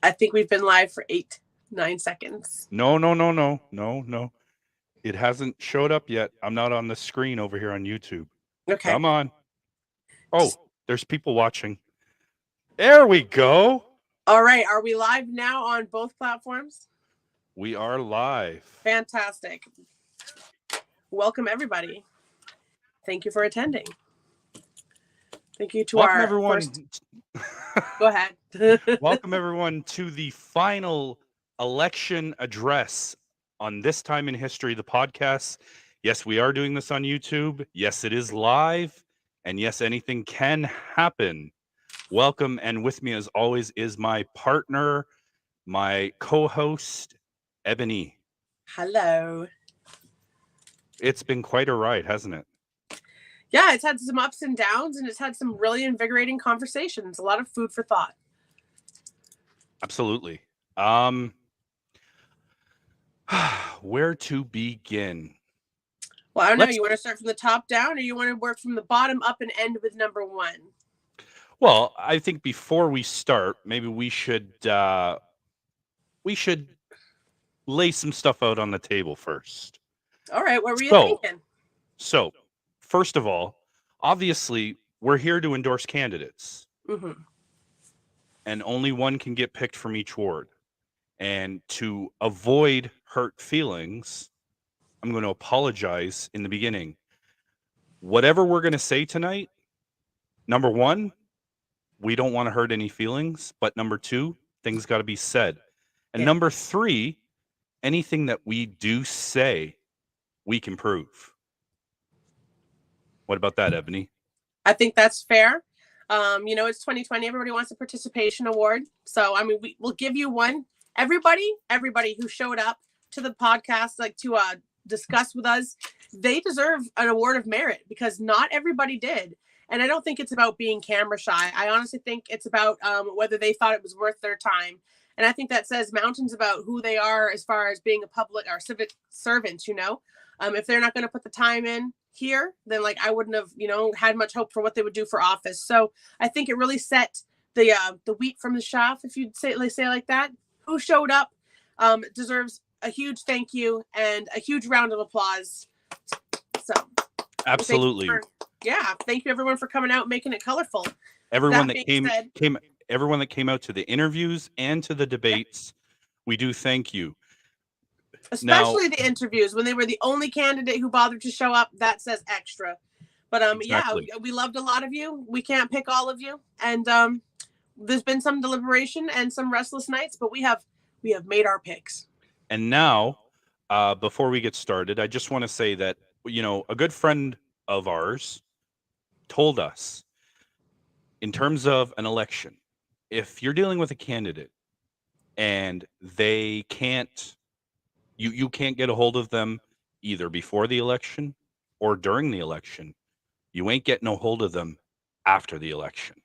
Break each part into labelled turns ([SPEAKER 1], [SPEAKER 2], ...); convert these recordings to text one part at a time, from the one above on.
[SPEAKER 1] I think we've been live for 9 seconds.
[SPEAKER 2] No. It hasn't showed up yet. I'm not on the screen over here on YouTube.
[SPEAKER 1] Okay.
[SPEAKER 2] Come on. Oh, there's people watching. There we go.
[SPEAKER 1] All right. Are we live now on both platforms?
[SPEAKER 2] We are live.
[SPEAKER 1] Fantastic. Welcome, everybody. Thank you for attending. Thank you to
[SPEAKER 2] Welcome,
[SPEAKER 1] our
[SPEAKER 2] everyone.
[SPEAKER 1] first... Go ahead.
[SPEAKER 2] Welcome, everyone, to the final election address on This Time in History, the podcast. Yes, we are doing this on YouTube. Yes, it is live. And yes, anything can happen. Welcome. And with me, as always, is my partner, my co-host, Ebony.
[SPEAKER 1] Hello.
[SPEAKER 2] It's been quite a ride, hasn't it?
[SPEAKER 1] Yeah, it's had some ups and downs, and it's had some really invigorating conversations. A lot of food for thought.
[SPEAKER 2] Absolutely. Where to begin?
[SPEAKER 1] Well, I don't know. You want to start from the top down, or you want to work from the bottom up and end with number one?
[SPEAKER 2] Well, I think before we start, maybe we should lay some stuff out on the table first.
[SPEAKER 1] All right. What were you thinking?
[SPEAKER 2] So, first of all, obviously, we're here to endorse candidates.
[SPEAKER 1] Mm-hmm.
[SPEAKER 2] And only one can get picked from each ward. And to avoid hurt feelings, I'm going to apologize in the beginning. Whatever we're going to say tonight, number one, we don't want to hurt any feelings. But number two, things got to be said. And number three, anything that we do say, we can prove. What about that, Ebony?
[SPEAKER 1] I think that's fair. It's 2020. Everybody wants a participation award. So, I mean, we'll give you one. Everybody who showed up to the podcast, like to discuss with us, they deserve an award of merit because not everybody did. And I don't think it's about being camera shy. I honestly think it's about whether they thought it was worth their time. And I think that says mountains about who they are as far as being a public or civic servant, if they're not going to put the time in here, then like I wouldn't have, had much hope for what they would do for office. So I think it really set the wheat from the chaff, if you'd say like that. Who showed up deserves a huge thank you and a huge round of applause. So
[SPEAKER 2] absolutely.
[SPEAKER 1] Thank you everyone for coming out and making it colorful.
[SPEAKER 2] Everyone that everyone that came out to the interviews and to the debates, we do thank you.
[SPEAKER 1] Especially the interviews when they were the only candidate who bothered to show up. That says extra. But exactly. We loved a lot of you. We can't pick all of you, and there's been some deliberation and some restless nights, but we have made our picks.
[SPEAKER 2] And now, before we get started, I just want to say that a good friend of ours told us, in terms of an election, if you're dealing with a candidate and they can't, you can't get a hold of them either before the election or during the election, you ain't getting a hold of them after the election.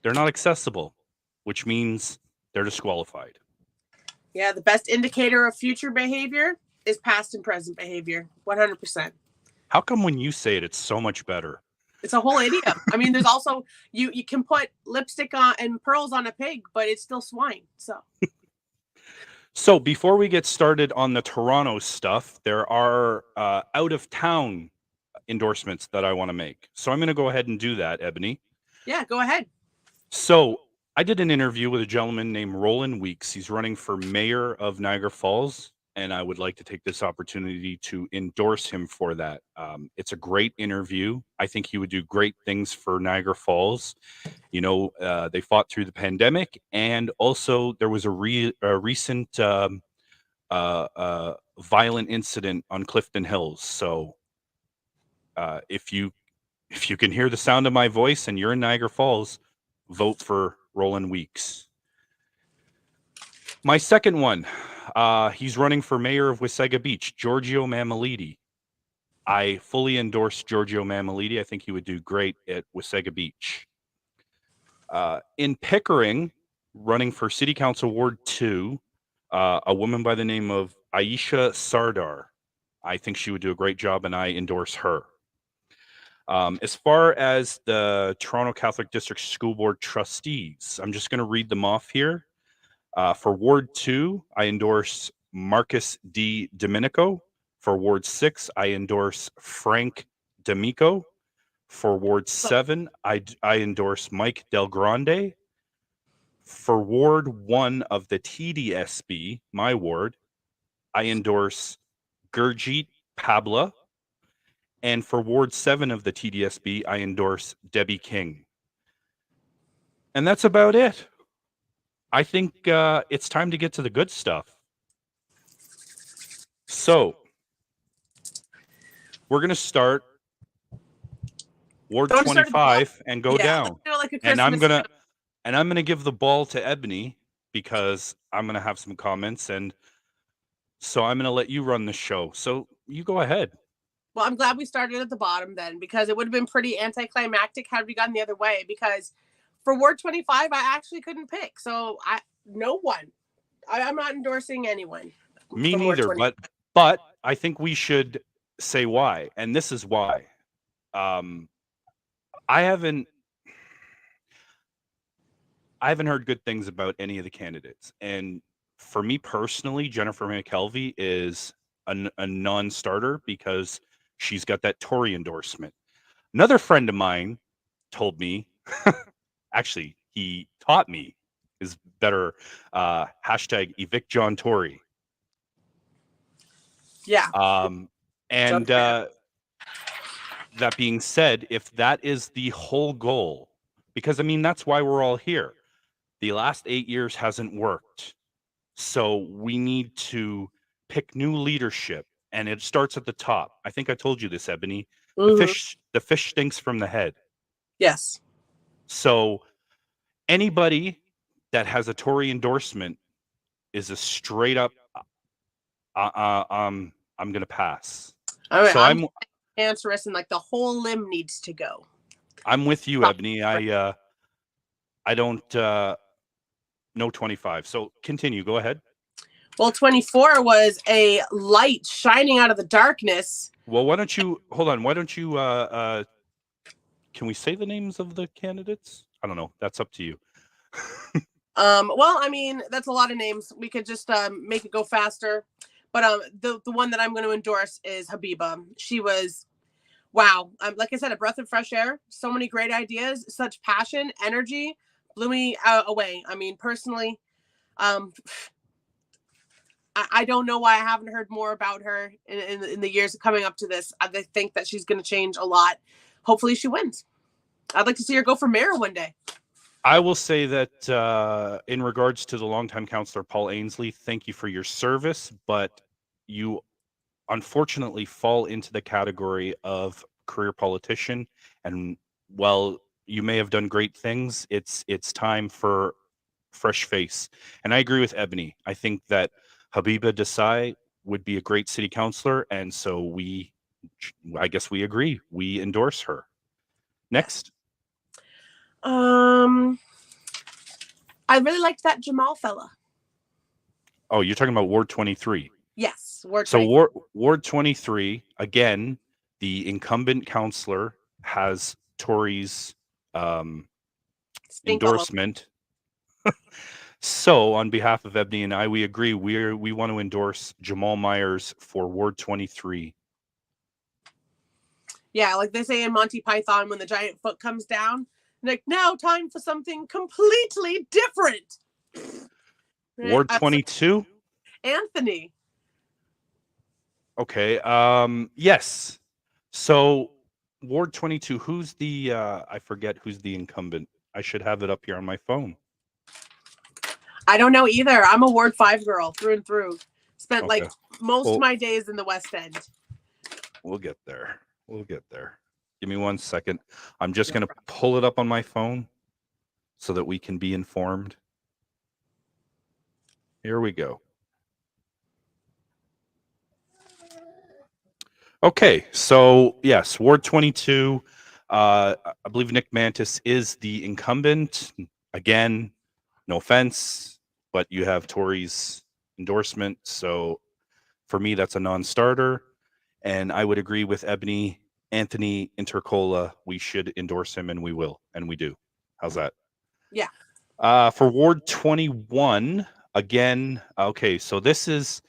[SPEAKER 2] They're not accessible, which means they're disqualified.
[SPEAKER 1] Yeah, the best indicator of future behavior is past and present behavior, 100%.
[SPEAKER 2] How come when you say it, it's so much better?
[SPEAKER 1] It's a whole idiom. I mean, there's also, you can put lipstick on and pearls on a pig, but it's still swine, so.
[SPEAKER 2] So before we get started on the Toronto stuff, there are out-of-town endorsements that I want to make. So I'm going to go ahead and do that, Ebony.
[SPEAKER 1] Yeah, go ahead.
[SPEAKER 2] So I did an interview with a gentleman named Roland Weeks. He's running for mayor of Niagara Falls, and I would like to take this opportunity to endorse him for that. It's a great interview. I think he would do great things for Niagara Falls. They fought through the pandemic, and also there was a recent violent incident on Clifton Hills. So if you can hear the sound of my voice and you're in Niagara Falls, vote for Roland Weeks. My second one, he's running for mayor of Wasaga Beach, Giorgio Mammoliti. I fully endorse Giorgio Mammoliti. I think he would do great at Wasaga Beach. In Pickering, running for City Council Ward 2, a woman by the name of Aisha Sardar. I think she would do a great job, and I endorse her. As far as the Toronto Catholic District School Board trustees, I'm just going to read them off here. For Ward 2, I endorse Marcus D. Domenico. For Ward 6, I endorse Frank D'Amico. For Ward 7, I endorse Mike Del Grande. For Ward 1 of the TDSB, my ward, I endorse Gurjeet Pabla. And for Ward 7 of the TDSB, I endorse Debbie King. And that's about it. I think it's time to get to the good stuff. So we're going to start Ward 25 and go down.
[SPEAKER 1] Like a
[SPEAKER 2] and I'm
[SPEAKER 1] Christmas
[SPEAKER 2] going to give the ball to Ebony because I'm going to have some comments, and so I'm going to let you run the show. So you go ahead.
[SPEAKER 1] Well, I'm glad we started at the bottom then, because it would have been pretty anticlimactic had we gone the other way, because for Ward 25, I actually couldn't pick. So no one. I'm not endorsing anyone.
[SPEAKER 2] Me neither, but I think we should say why. And this is why. I haven't heard good things about any of the candidates. And for me personally, Jennifer McKelvey is a non-starter because she's got that Tory endorsement. Another friend of mine told me, actually, he taught me is better, hashtag evict John Tory.
[SPEAKER 1] Yeah.
[SPEAKER 2] And that being said, if that is the whole goal, because I mean, that's why we're all here. The last 8 years hasn't worked. So we need to pick new leadership, and it starts at the top. I think I told you this, Ebony.
[SPEAKER 1] Mm-hmm.
[SPEAKER 2] The fish stinks from the head.
[SPEAKER 1] Yes.
[SPEAKER 2] So anybody that has a Tory endorsement is a straight up I'm going to pass.
[SPEAKER 1] All right, so I'm answerous, and like the whole limb needs to go.
[SPEAKER 2] I'm with you, Ebony. I don't know 25. So continue. Go ahead.
[SPEAKER 1] Well, 24 was a light shining out of the darkness.
[SPEAKER 2] Well, why don't you hold on? Why don't you can we say the names of the candidates? I don't know. That's up to you.
[SPEAKER 1] Well, I mean, that's a lot of names. We could just make it go faster. But the one that I'm going to endorse is Habiba. She was, wow. Like I said, a breath of fresh air. So many great ideas, such passion, energy, blew me away. I mean, personally, I don't know why I haven't heard more about her in the years coming up to this. I think that she's going to change a lot. Hopefully she wins. I'd like to see her go for mayor one day.
[SPEAKER 2] I will say that in regards to the longtime councillor, Paul Ainsley, thank you for your service, but you unfortunately fall into the category of career politician. And while you may have done great things, it's time for fresh face. And I agree with Ebony. I think that Habiba Desai would be a great city councillor, and so I guess we agree. We endorse her. Next.
[SPEAKER 1] I really liked that Jamal fella.
[SPEAKER 2] Oh, you're talking about Ward 23.
[SPEAKER 1] Yes, Ward 23.
[SPEAKER 2] So Ward 23, again, the incumbent councillor has Tory's endorsement. So on behalf of Ebony and I, we agree. We want to endorse Jamal Myers for Ward 23.
[SPEAKER 1] Yeah, like they say in Monty Python, when the giant foot comes down, like, now time for something completely different.
[SPEAKER 2] Ward 22?
[SPEAKER 1] Anthony.
[SPEAKER 2] Okay. Yes. So Ward 22, who's the I forget who's the incumbent. I should have it up here on my phone.
[SPEAKER 1] I don't know either. I'm a Ward 5 girl through and through. Spent like most of my days in the West End.
[SPEAKER 2] We'll get there. Give me 1 second. I'm just going to pull it up on my phone so that we can be informed. Here we go. Okay, so yes, Ward 22. I believe Nick Mantis is the incumbent. Again, no offense, but you have Tory's endorsement. So for me, that's a non-starter. And I would agree with Ebony Anthony Intercola, we should endorse him, and we will, and we do. How's that?
[SPEAKER 1] Yeah.
[SPEAKER 2] For Ward 21, again, okay, so this is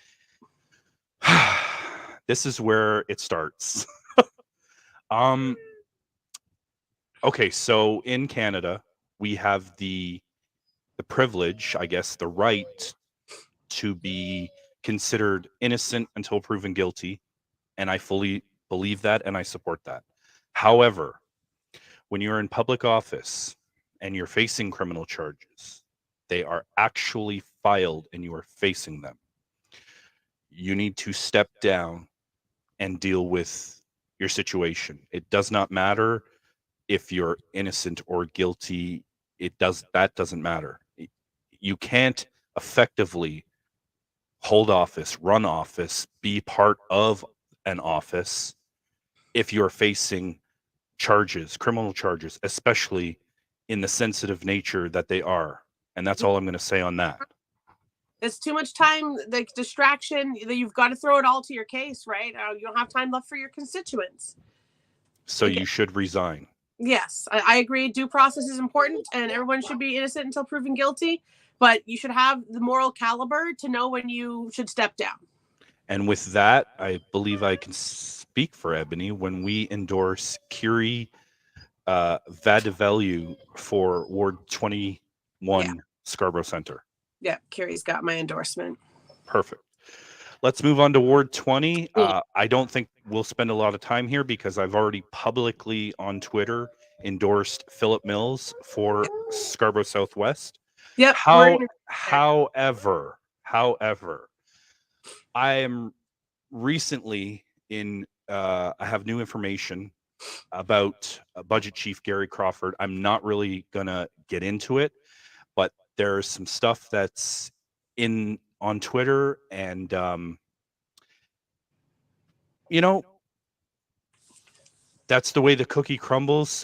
[SPEAKER 2] this is where it starts. um okay, so in Canada, we have the privilege, I guess, the right to be considered innocent until proven guilty, and I fully believe that and I support that. However, when you're in public office and you're facing criminal charges, they are actually filed and you are facing them. You need to step down and deal with your situation. It does not matter if you're innocent or guilty. That doesn't matter. You can't effectively hold office, run office, be part of an office if you're facing charges, criminal charges, especially in the sensitive nature that they are. And that's all I'm going to say on that.
[SPEAKER 1] It's too much time, like distraction. You've got to throw it all to your case, right? You don't have time left for your constituents.
[SPEAKER 2] So you should resign.
[SPEAKER 1] Yes, I agree. Due process is important, and everyone should be innocent until proven guilty. But you should have the moral caliber to know when you should step down.
[SPEAKER 2] And with that, I believe I can speak for Ebony when we endorse Kiri Vadivelu for Ward 21 Scarborough Centre.
[SPEAKER 1] Yeah, Kiri's got my endorsement.
[SPEAKER 2] Perfect. Let's move on to Ward 20. I don't think we'll spend a lot of time here because I've already publicly on Twitter endorsed Philip Mills for Scarborough Southwest.
[SPEAKER 1] Yep.
[SPEAKER 2] However, I am recently I have new information about Budget Chief Gary Crawford. I'm not really gonna get into it, but there's some stuff that's on Twitter, and that's the way the cookie crumbles.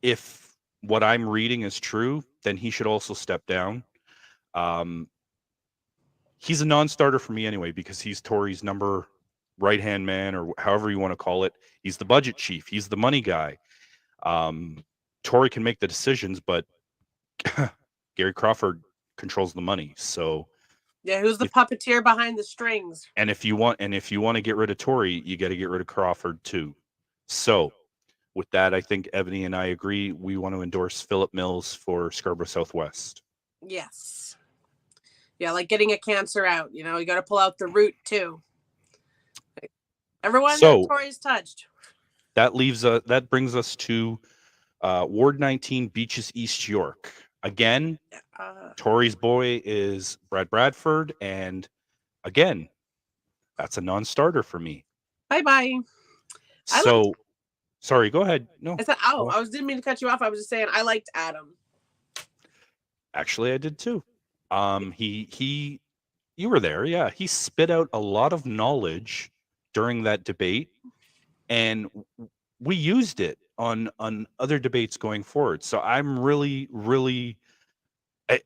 [SPEAKER 2] If what I'm reading is true, then he should also step down. He's a non-starter for me anyway because he's Tory's number right-hand man, or however you want to call it. He's the budget chief. He's the money guy. Tory can make the decisions, but Gary Crawford controls the money. So
[SPEAKER 1] yeah, who's the puppeteer behind the strings?
[SPEAKER 2] And if you want to get rid of Tory, you got to get rid of Crawford too. So with that, I think Ebony and I agree. We want to endorse Philip Mills for Scarborough Southwest.
[SPEAKER 1] Yes. Yeah, like getting a cancer out. You got to pull out the root too. Everyone that Tory's touched.
[SPEAKER 2] That brings us to Ward 19, Beaches, East York. Again, Tory's boy is Brad Bradford, and again, that's a non-starter for me.
[SPEAKER 1] Bye-bye.
[SPEAKER 2] Sorry, go ahead. No.
[SPEAKER 1] I said, didn't mean to cut you off. I was just saying I liked Adam.
[SPEAKER 2] Actually, I did too. You were there, yeah. He spit out a lot of knowledge during that debate, and we used it on other debates going forward. So I'm really, really,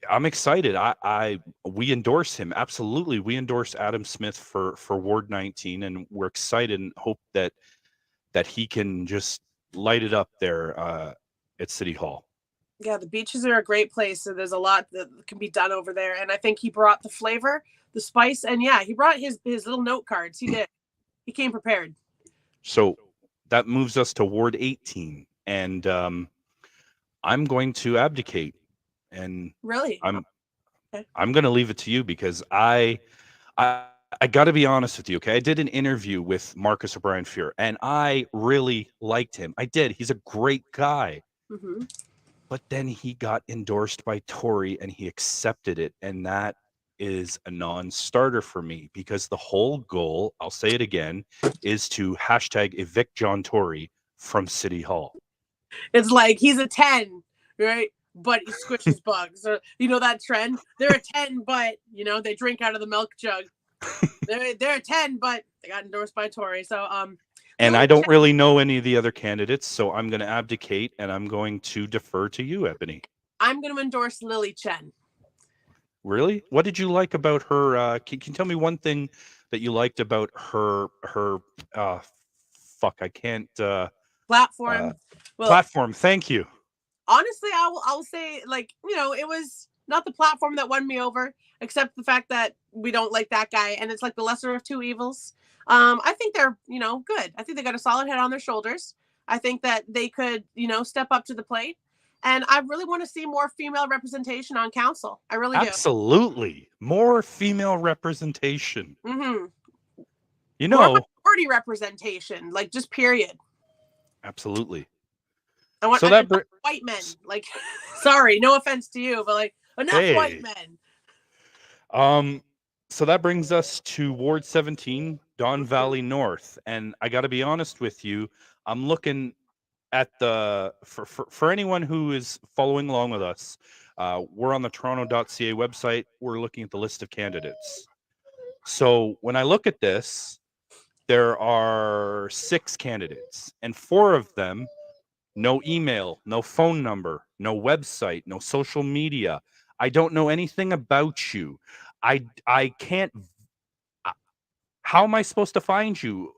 [SPEAKER 2] I'm excited. We endorse him. Absolutely. We endorse Adam Smith for Ward 19, and we're excited and hope that he can just light it up there at City Hall.
[SPEAKER 1] Yeah, the beaches are a great place. So there's a lot that can be done over there. And I think he brought the flavor, the spice, and yeah, he brought his little note cards. He did. He came prepared.
[SPEAKER 2] So that moves us to Ward 18. And I'm going to abdicate. And
[SPEAKER 1] really,
[SPEAKER 2] I'm going to leave it to you because I got to be honest with you. Okay. I did an interview with Marcus O'Brien Fear, and I really liked him. I did. He's a great guy.
[SPEAKER 1] Mm-hmm.
[SPEAKER 2] But then he got endorsed by Tory and he accepted it. And that is a non-starter for me because the whole goal, I'll say it again, is to #evict John Tory from City Hall.
[SPEAKER 1] It's like he's a 10, right? But he squishes bugs. Or, that trend? They're a 10, but, they drink out of the milk jug. They're a 10, but they got endorsed by Tory. So,
[SPEAKER 2] and I don't really know any of the other candidates, so I'm going to abdicate and I'm going to defer to you, Ebony.
[SPEAKER 1] I'm going to endorse Lily Chen.
[SPEAKER 2] Really? What did you like about her? Can you tell me one thing that you liked about her fuck, I can't.
[SPEAKER 1] Platform. Well,
[SPEAKER 2] Platform. Thank you.
[SPEAKER 1] honestly, I will say, like, it was not the platform that won me over, except the fact that we don't like that guy, and it's like the lesser of two evils. I think they're good. I think they got a solid head on their shoulders. I think that they could step up to the plate, and I really want to see more female representation on council. I really do.
[SPEAKER 2] Absolutely, more female representation.
[SPEAKER 1] Mm-hmm.
[SPEAKER 2] You
[SPEAKER 1] More
[SPEAKER 2] know,
[SPEAKER 1] minority representation, like just period.
[SPEAKER 2] absolutely.
[SPEAKER 1] I want
[SPEAKER 2] So that
[SPEAKER 1] white men. Like, sorry, no offense to you, but like enough white men.
[SPEAKER 2] So that brings us to Ward 17, Don Valley North, and I got to be honest with you, I'm looking at the for anyone who is following along with us. We're on the Toronto.ca website. We're looking at the list of candidates. So when I look at this, there are 6 candidates, and 4 of them, no email, no phone number, no website, no social media. I don't know anything about you. I can't. How am I supposed to find you?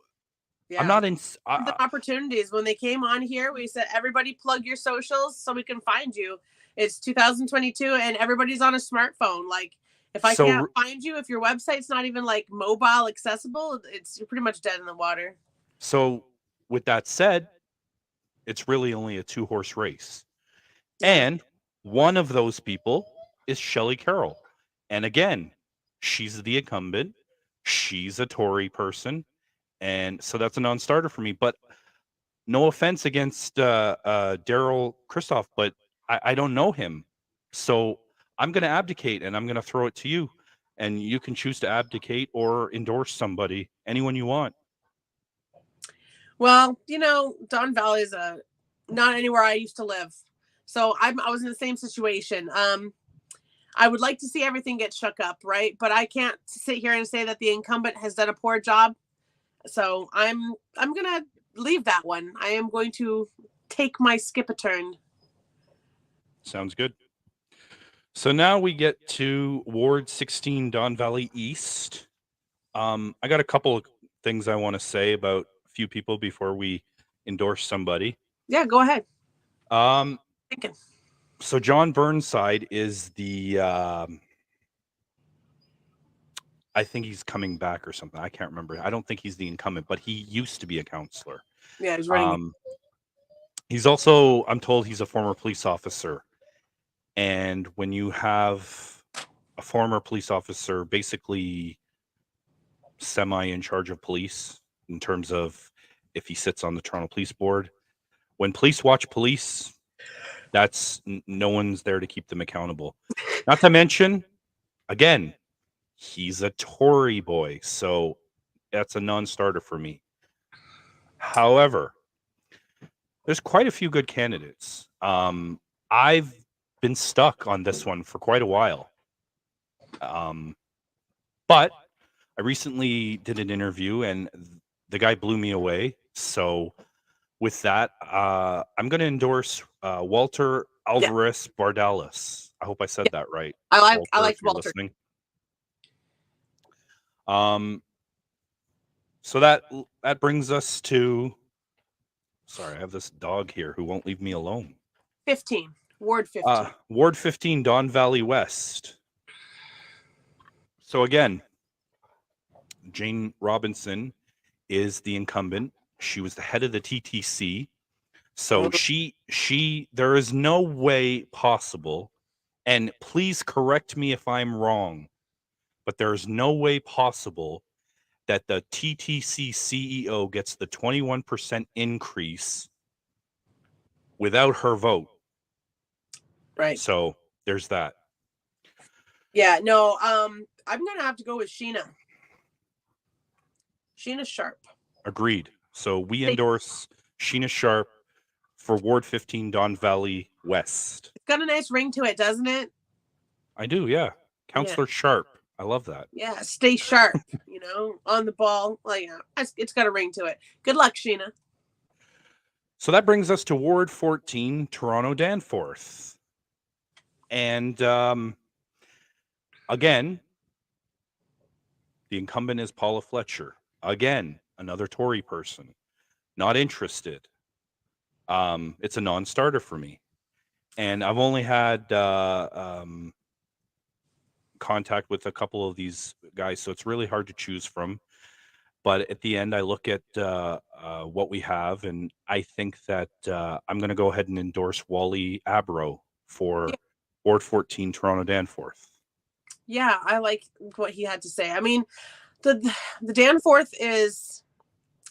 [SPEAKER 1] Yeah.
[SPEAKER 2] I'm not in.
[SPEAKER 1] The opportunities when they came on here, we said everybody plug your socials so we can find you. It's 2022 and everybody's on a smartphone. Like, if I can't find you, if your website's not even like mobile accessible, you're pretty much dead in the water.
[SPEAKER 2] So with that said, it's really only a 2-horse race.
[SPEAKER 1] Yeah.
[SPEAKER 2] And one of those people is Shelley Carroll. And again, she's the incumbent. She's a Tory person. And so that's a non-starter for me. But no offense against Daryl Christoph, but I don't know him. So I'm going to abdicate, and I'm going to throw it to you. And you can choose to abdicate or endorse somebody, anyone you want.
[SPEAKER 1] Well, Don Valley is not anywhere I used to live. So I was in the same situation. I would like to see everything get shook up, right? But I can't sit here and say that the incumbent has done a poor job. So I'm gonna leave that one. I am going to take my skip a turn.
[SPEAKER 2] Sounds good. So now we get to Ward 16, Don Valley East. I got a couple of things I want to say about a few people before we endorse somebody.
[SPEAKER 1] Yeah, go ahead.
[SPEAKER 2] Thinking. So John Burnside is the I think he's coming back or something. I can't remember. I don't think he's the incumbent, but he used to be a counselor.
[SPEAKER 1] Yeah, he's running.
[SPEAKER 2] He's also, I'm told, he's a former police officer. And when you have a former police officer basically semi in charge of police in terms of if he sits on the Toronto Police Board, when police watch police, that's no one's there to keep them accountable. Not to mention, again, he's a Tory boy, so that's a non-starter for me. However, there's quite a few good candidates. I've been stuck on this one for quite a while. But I recently did an interview and the guy blew me away. So with that, I'm going to endorse Walter Alvarez Bardalis. I hope I said that right.
[SPEAKER 1] I like Walter.
[SPEAKER 2] Listening. So that brings us to. Sorry, I have this dog here who won't leave me alone.
[SPEAKER 1] 15. Ward 15.
[SPEAKER 2] Ward 15, Don Valley West. So again, Jane Robinson is the incumbent. She was the head of the TTC. So there is no way possible, and please correct me if I'm wrong, but there is no way possible that the TTC CEO gets the 21% increase without her vote.
[SPEAKER 1] Right.
[SPEAKER 2] So there's that.
[SPEAKER 1] Yeah, no, I'm going to have to go with Sheena. Sheena Sharp.
[SPEAKER 2] Agreed. So we endorse Sheena Sharp for Ward 15, Don Valley West.
[SPEAKER 1] It's got a nice ring to it, doesn't it?
[SPEAKER 2] I do, yeah. Counselor Sharp. I love that.
[SPEAKER 1] Yeah, stay sharp, on the ball. Like, it's got a ring to it. Good luck, Sheena.
[SPEAKER 2] So that brings us to Ward 14, Toronto Danforth. And again, the incumbent is Paula Fletcher. Again, another Tory person. not interested. It's a non-starter for me. And I've only had contact with a couple of these guys, so it's really hard to choose from. But at the end, I look at what we have, and I think that I'm going to go ahead and endorse Wally Abro for Ward 14, Toronto Danforth.
[SPEAKER 1] Yeah, I like what he had to say. I mean, the Danforth is,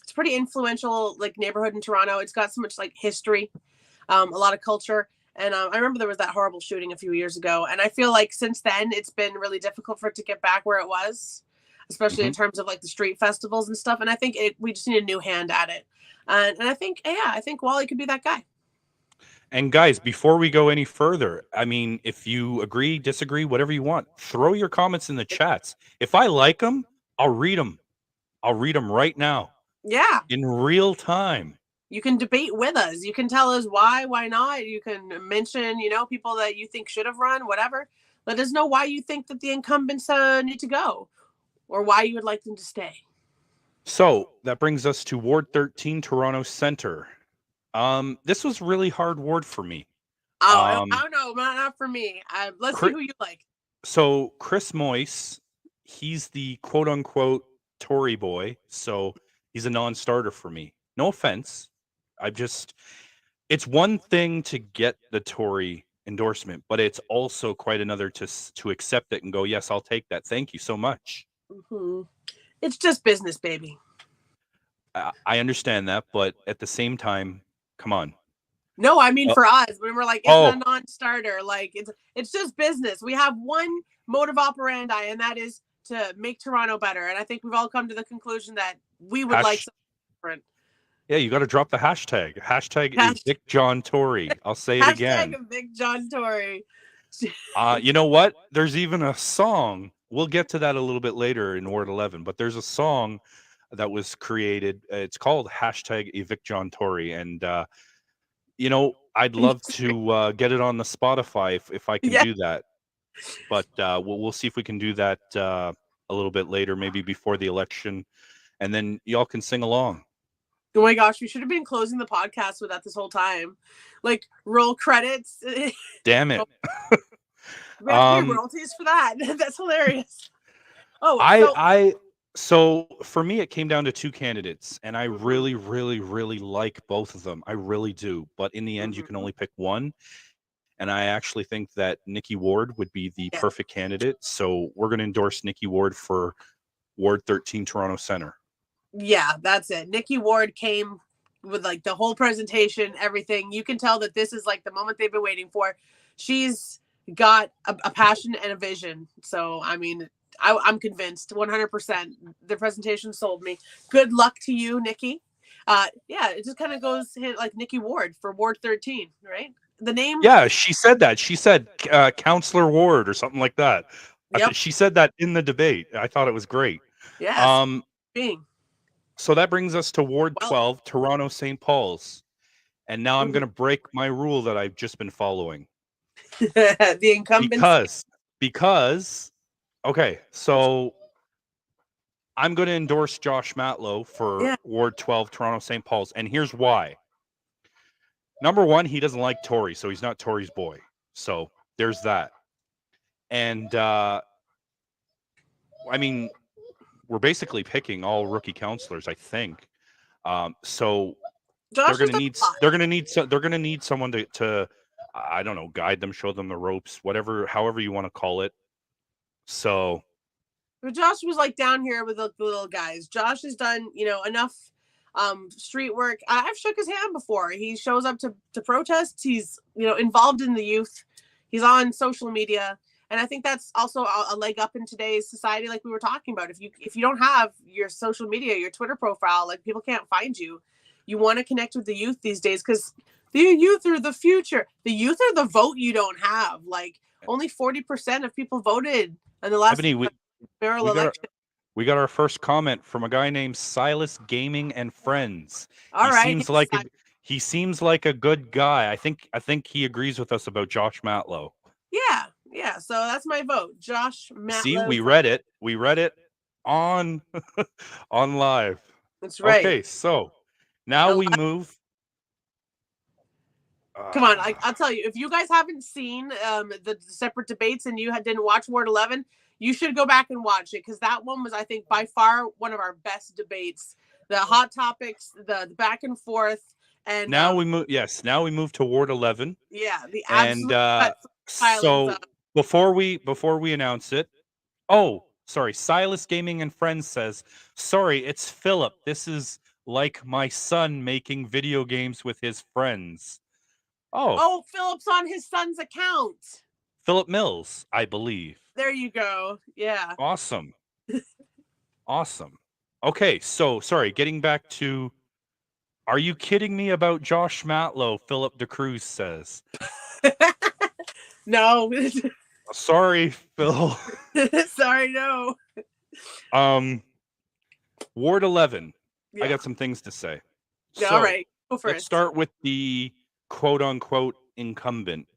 [SPEAKER 1] it's pretty influential like neighborhood in Toronto. It's got so much like history, a lot of culture. And I remember there was that horrible shooting a few years ago. And I feel like since then, it's been really difficult for it to get back where it was, especially in terms of like the street festivals and stuff. And I think we just need a new hand at it. And I think, I think Wally could be that guy.
[SPEAKER 2] And guys, before we go any further, I mean, if you agree, disagree, whatever you want, throw your comments in the chats. If I like them, I'll read them. I'll read them right now.
[SPEAKER 1] Yeah.
[SPEAKER 2] In real time.
[SPEAKER 1] You can debate with us. You can tell us why not. You can mention, people that you think should have run, whatever. Let us know why you think that the incumbents need to go or why you would like them to stay.
[SPEAKER 2] So that brings us to Ward 13, Toronto Centre. This was really hard ward for me.
[SPEAKER 1] I don't know, not for me. Let's see who you like. So
[SPEAKER 2] Chris Moyse, he's the quote unquote Tory boy, so he's a non-starter for me. No offense. It's one thing to get the Tory endorsement, but it's also quite another to accept it and go, yes, I'll take that. Thank you so much. Mm-hmm.
[SPEAKER 1] It's just business, baby.
[SPEAKER 2] I understand that, but at the same time, come on.
[SPEAKER 1] No, I mean for us, when we're like, it's a non-starter, like it's just business. We have one modus operandi, and that is to make Toronto better. And I think we've all come to the conclusion that we would like something different.
[SPEAKER 2] Yeah, you got to drop the hashtag. Hashtag evict John Tory. I'll say it again.
[SPEAKER 1] Hashtag evict John Tory.
[SPEAKER 2] You know what? There's even a song. We'll get to that a little bit later in Ward 11, but there's a song that was created. It's called hashtag evict John Tory. And, I'd love to get it on the Spotify if I can do that. But we'll see if we can do that a little bit later, maybe before the election. And then y'all can sing along.
[SPEAKER 1] Oh my gosh, we should have been closing the podcast with that this whole time. Like, roll credits.
[SPEAKER 2] Damn it.
[SPEAKER 1] We have to pay royalties for that. That's hilarious.
[SPEAKER 2] So for me, it came down to two candidates, and I really, really, really like both of them. I really do. But in the end, you can only pick one. And I actually think that Nikki Ward would be the perfect candidate. So we're going to endorse Nikki Ward for Ward 13, Toronto Centre. Yeah, that's it. Nikki Ward came with like the whole presentation, everything. You can tell that this is like the moment they've been waiting for. She's got a passion and a vision. So, I mean, I'm convinced 100%. The presentation sold me. Good luck to you, Nikki. It just kind of goes like Nikki Ward for Ward 13, right? The name. Yeah, she said that. She said Counselor Ward or something like that. Yep. She said that in the debate. I thought it was great. Yeah. So that brings us to Ward 12, Toronto St. Paul's. And now I'm going to break my rule that I've just been following. The incumbents. Because, okay, so I'm going to endorse Josh Matlow for Ward 12, Toronto St. Paul's. And here's why. Number one, he doesn't like Tory, so he's not Tory's boy. So there's that. And, I mean, we're basically picking all rookie counselors, I think. So they're going to need someone to I don't know, guide them, show them the ropes, however you want to call it. So Josh was like down here with the little guys. Josh has done, enough street work. I've shook his hand before. He shows up to protests. He's, involved in the youth. He's on social media. And I think that's also a leg up in today's society, like we were talking about. If you don't have your social media, your Twitter profile, like people can't find you. You want to connect with the youth these days because the youth are the future. The youth are the vote you don't have. Like only 40% of people voted in the last mayoral election. We got our first comment from a guy named Silas Gaming and Friends. He seems like a good guy. I think he agrees with us about Josh Matlow. Yeah, so that's my vote. Josh Matlow. See, we read it on on live. That's right. Okay, so Now
[SPEAKER 1] A
[SPEAKER 2] we
[SPEAKER 1] lot-
[SPEAKER 2] move.
[SPEAKER 1] Come on, I'll tell you. If you guys haven't seen the separate debates and you didn't watch Ward 11, you should go back and watch it because that one was, I think, by far one of our best debates. The hot topics, the back and forth, and
[SPEAKER 2] now we move. Yes, now we move to Ward 11,
[SPEAKER 1] yeah, the
[SPEAKER 2] and
[SPEAKER 1] absolute silence.
[SPEAKER 2] so before we announce it, oh, sorry, Silas Gaming and Friends says, sorry, it's Philip. This is like my son making video games with his friends.
[SPEAKER 1] Oh, Philip's on his son's account.
[SPEAKER 2] Philip Mills, I believe.
[SPEAKER 1] There you go. Yeah.
[SPEAKER 2] Awesome. Awesome. Okay, so sorry, getting back to, are you kidding me about Josh Matlow? Philip DeCruz says.
[SPEAKER 1] No.
[SPEAKER 2] Sorry, Phil.
[SPEAKER 1] Sorry, no.
[SPEAKER 2] Ward 11.
[SPEAKER 1] Yeah.
[SPEAKER 2] I got some things to say.
[SPEAKER 1] Yeah,
[SPEAKER 2] So,
[SPEAKER 1] all right. Go for
[SPEAKER 2] let's
[SPEAKER 1] it.
[SPEAKER 2] start with the quote unquote incumbent,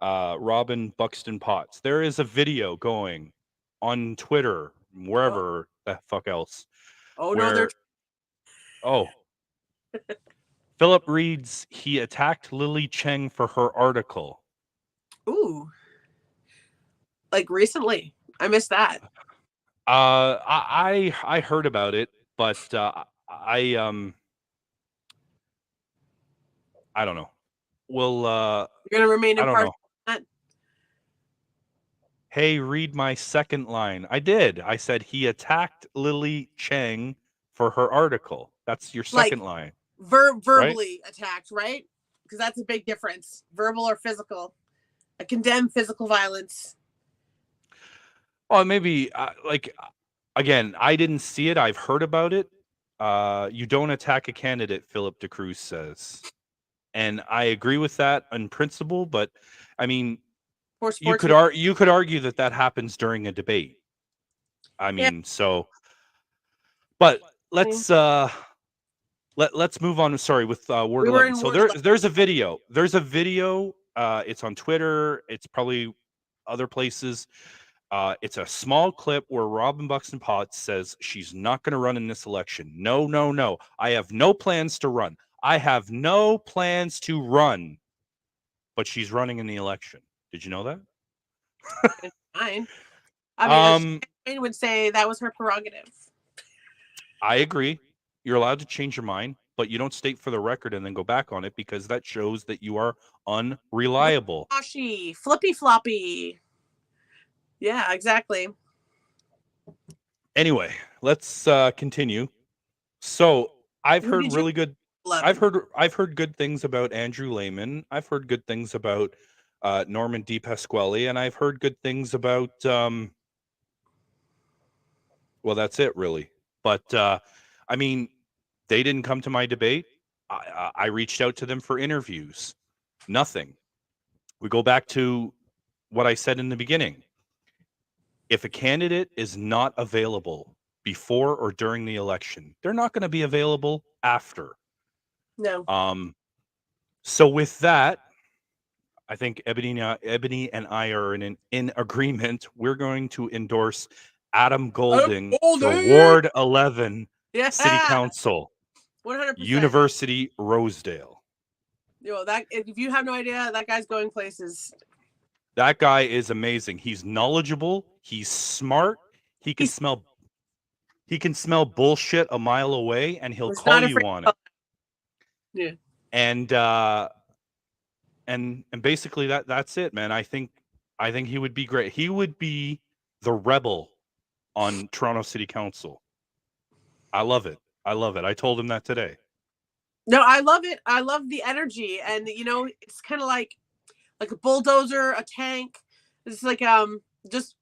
[SPEAKER 2] Robin Buxton Potts. There is a video going on Twitter, wherever the fuck else.
[SPEAKER 1] Oh,
[SPEAKER 2] where,
[SPEAKER 1] no, they're.
[SPEAKER 2] Oh. Philip reads, he attacked Lily Cheng for her article.
[SPEAKER 1] Ooh. Like recently. I missed that.
[SPEAKER 2] I heard about it, but I don't know. Well,
[SPEAKER 1] You're gonna remain
[SPEAKER 2] I don't
[SPEAKER 1] impartial.
[SPEAKER 2] know. Hey, read my second line. I did. I said he attacked Lily Cheng for her article. That's your second line.
[SPEAKER 1] Verbally attacked, right? Because that's a big difference. Verbal or physical. I condemn physical violence.
[SPEAKER 2] Well, maybe again, I didn't see it. I've heard about it. You don't attack a candidate, Philip DeCruz says. And I agree with that in principle, but I mean, you could argue that happens during a debate. I mean, so, but let's let's move on. Sorry, with Word 11. So there's a video. There's a video. It's on Twitter. It's probably other places. It's a small clip where Robin Buxton Potts says she's not going to run in this election. No, no, no. I have no plans to run. I have no plans to run. But she's running in the election. Did you know that?
[SPEAKER 1] Fine. I mean, Shane would say that was her prerogative.
[SPEAKER 2] I agree. You're allowed to change your mind, but you don't state for the record and then go back on it because that shows that you are unreliable.
[SPEAKER 1] Flashy, flippy floppy. Yeah, exactly.
[SPEAKER 2] Anyway, let's continue. So I've heard really good. I've heard good things about Andrew Lehman. I've heard good things about Norman D. Pasquale, and I've heard good things about. Well, that's it, really. But I mean, they didn't come to my debate. I reached out to them for interviews. Nothing. We go back to what I said in the beginning. If a candidate is not available before or during the election, they're not going to be available after.
[SPEAKER 1] No.
[SPEAKER 2] So with that, I think Ebony and I are in agreement. We're going to endorse Adam Golding for Ward 11 City Council,
[SPEAKER 1] 100%.
[SPEAKER 2] University Rosedale.
[SPEAKER 1] That if you have no idea, that guy's going places.
[SPEAKER 2] That guy is amazing. He's knowledgeable. He's smart. He can smell bullshit a mile away, and he'll call you on it.
[SPEAKER 1] Yeah.
[SPEAKER 2] And basically that's it, man. I think he would be great. He would be the rebel on Toronto City Council. I love it. I told him that today.
[SPEAKER 1] No, I love it. I love the energy, and it's kind of like a bulldozer, a tank. It's like just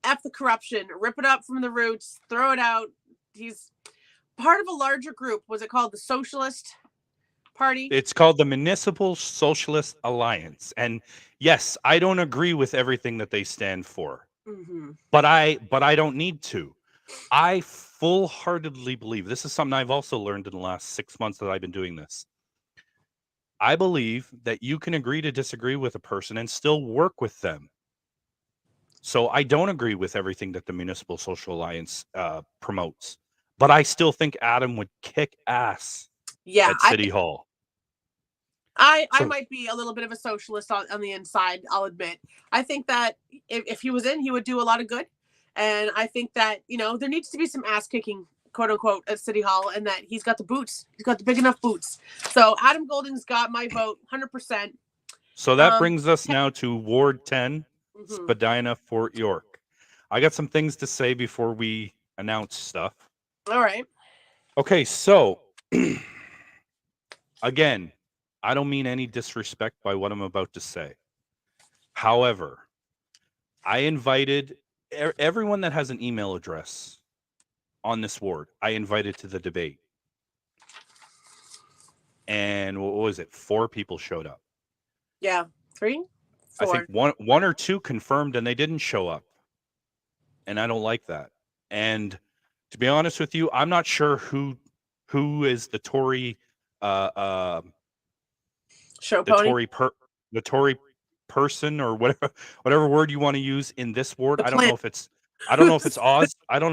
[SPEAKER 1] F the corruption, rip it up from the roots, throw it out. He's part of a larger group. Was it called the Socialist Party?
[SPEAKER 2] It's called the Municipal Socialist Alliance. And yes, I don't agree with everything that they stand for.
[SPEAKER 1] Mm-hmm.
[SPEAKER 2] But I don't need to. I full-heartedly believe, this is something I've also learned in the last 6 months that I've been doing this. I believe that you can agree to disagree with a person and still work with them. So I don't agree with everything that the Municipal Social Alliance promotes, but I still think Adam would kick ass.
[SPEAKER 1] Yeah,
[SPEAKER 2] at City Hall.
[SPEAKER 1] I
[SPEAKER 2] So
[SPEAKER 1] might be a little bit of a socialist on the inside, I'll admit. I think that if he was in, he would do a lot of good. And I think that, there needs to be some ass kicking, quote unquote, at City Hall, and that he's got the boots. He's got the big enough boots. So Adam Golden's got my vote, 100%.
[SPEAKER 2] So that brings us now to Ward 10, Spadina, Fort York. I got some things to say before we announce stuff.
[SPEAKER 1] All right.
[SPEAKER 2] Okay, so again, I don't mean any disrespect by what I'm about to say. However, I invited everyone that has an email address on this ward. I invited to the debate. And what was it? 4 people showed up.
[SPEAKER 1] Yeah. 3, 4.
[SPEAKER 2] I think one or 2 confirmed and they didn't show up. And I don't like that. And to be honest with you, I'm not sure who is the Tory
[SPEAKER 1] Show
[SPEAKER 2] the
[SPEAKER 1] pony.
[SPEAKER 2] Tory person or whatever word you want to use in this ward.
[SPEAKER 1] The
[SPEAKER 2] I don't know
[SPEAKER 1] plant.
[SPEAKER 2] if it's I don't know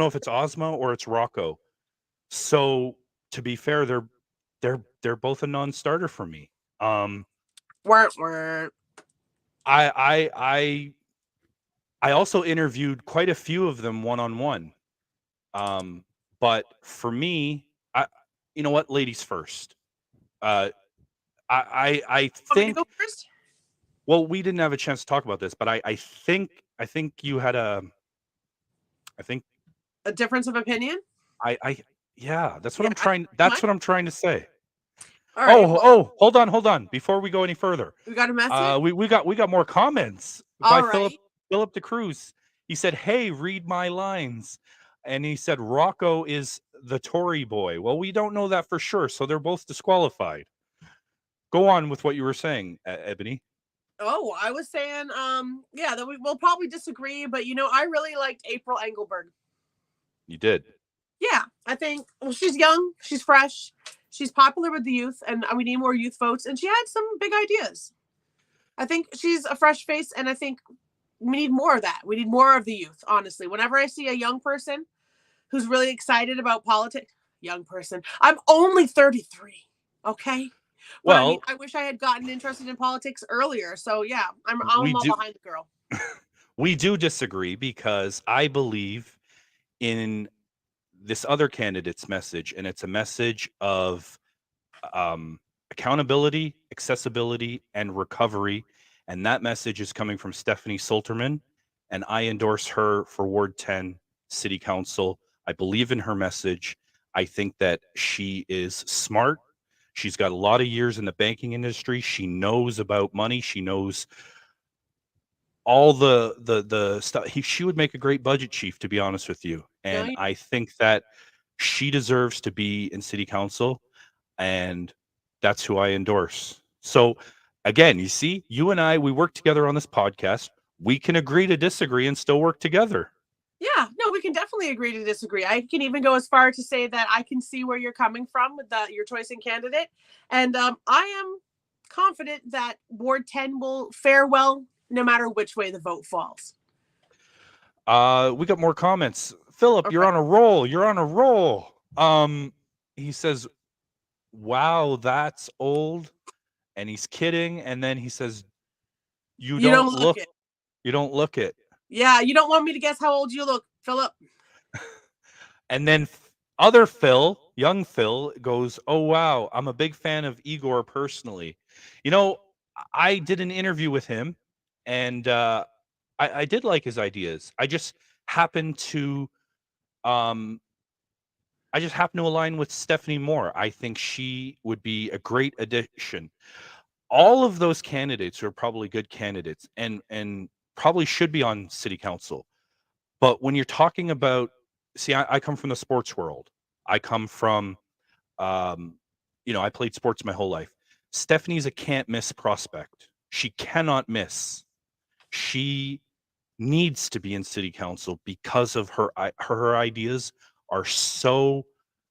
[SPEAKER 2] if it's Ozma or it's Rocco. So to be fair, they're both a non-starter for me.
[SPEAKER 1] Weren't.
[SPEAKER 2] I also interviewed quite a few of them one-on-one. But for me, you know what, ladies first. I
[SPEAKER 1] Want me to
[SPEAKER 2] think.
[SPEAKER 1] go first?
[SPEAKER 2] Well, we didn't have a chance to talk about this, but I think you had a
[SPEAKER 1] difference of opinion.
[SPEAKER 2] Yeah, that's what
[SPEAKER 1] Yeah,
[SPEAKER 2] I'm trying. That's what I'm trying to say.
[SPEAKER 1] All right.
[SPEAKER 2] Hold on. Before we go any further,
[SPEAKER 1] We got a message.
[SPEAKER 2] we got more comments
[SPEAKER 1] All
[SPEAKER 2] by
[SPEAKER 1] right.
[SPEAKER 2] Philip de Cruz. He said, "Hey, read my lines," and he said Rocco is the Tory boy. Well, we don't know that for sure, so they're both disqualified. Go on with what you were saying, Ebony.
[SPEAKER 1] Oh, I was saying, yeah, that we'll probably disagree, but I really liked April Engelberg.
[SPEAKER 2] You did.
[SPEAKER 1] Yeah, I think, well, she's young, she's fresh, she's popular with the youth, and we need more youth votes, and she had some big ideas. I think she's a fresh face, and I think we need more of that. We need more of the youth, honestly. Whenever I see a young person who's really excited about politics, young person, I'm only 33, okay? But
[SPEAKER 2] Well,
[SPEAKER 1] I wish I had gotten interested in politics earlier. So yeah, I'm all behind the girl.
[SPEAKER 2] We do disagree because I believe in this other candidate's message, and it's a message of accountability, accessibility, and recovery. And that message is coming from Stephanie Solterman, and I endorse her for Ward 10 City Council. I believe in her message. I think that she is smart. She's got a lot of years in the banking industry. She knows about money. She knows all the stuff. She would make a great budget chief, to be honest with you. And I think that she deserves to be in city council, and that's who I endorse. So again, you see, you and I, we work together on this podcast. We can agree to disagree and still work together.
[SPEAKER 1] Yeah, no, we can definitely agree to disagree. I can even go as far to say that I can see where you're coming from with your choice in candidate. And I am confident that Ward 10 will fare well no matter which way the vote falls.
[SPEAKER 2] We got more comments. Philip, okay. You're on a roll. You're on a roll. He says, wow, that's old. And he's kidding. And then he says, you don't look it. You don't look it.
[SPEAKER 1] Yeah, you don't want me to guess how old you look, Philip.
[SPEAKER 2] And then other Phil, young Phil, goes, oh, wow, I'm a big fan of Igor personally. You know, I did an interview with him, and I did like his ideas. I just happened to align with Stephanie Moore. I think she would be a great addition. All of those candidates are probably good candidates and probably should be on city council. But when you're talking about, see, I come from the sports world. I come from, I played sports my whole life. Stephanie's a can't miss prospect. She cannot miss. She needs to be in city council because of her ideas are so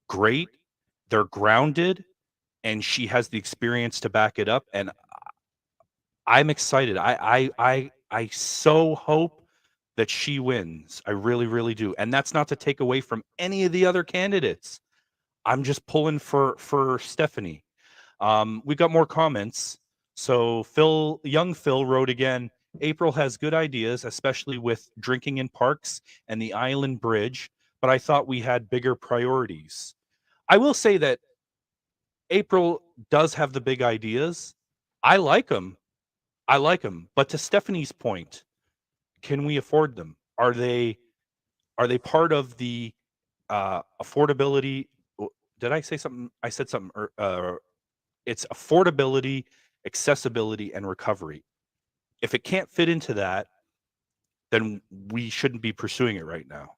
[SPEAKER 2] great. They're grounded, and she has the experience to back it up. And I'm excited. I so hope that she wins. I really, really do. And that's not to take away from any of the other candidates. I'm just pulling for Stephanie. We got more comments. So young Phil wrote again, April has good ideas, especially with drinking in parks and the island bridge, but I thought we had bigger priorities. I will say that April does have the big ideas. I like them. But to Stephanie's point, can we afford them? Are they part of the affordability? Did I say something? I said something. It's affordability, accessibility, and recovery. If it can't fit into that, then we shouldn't be pursuing it right now.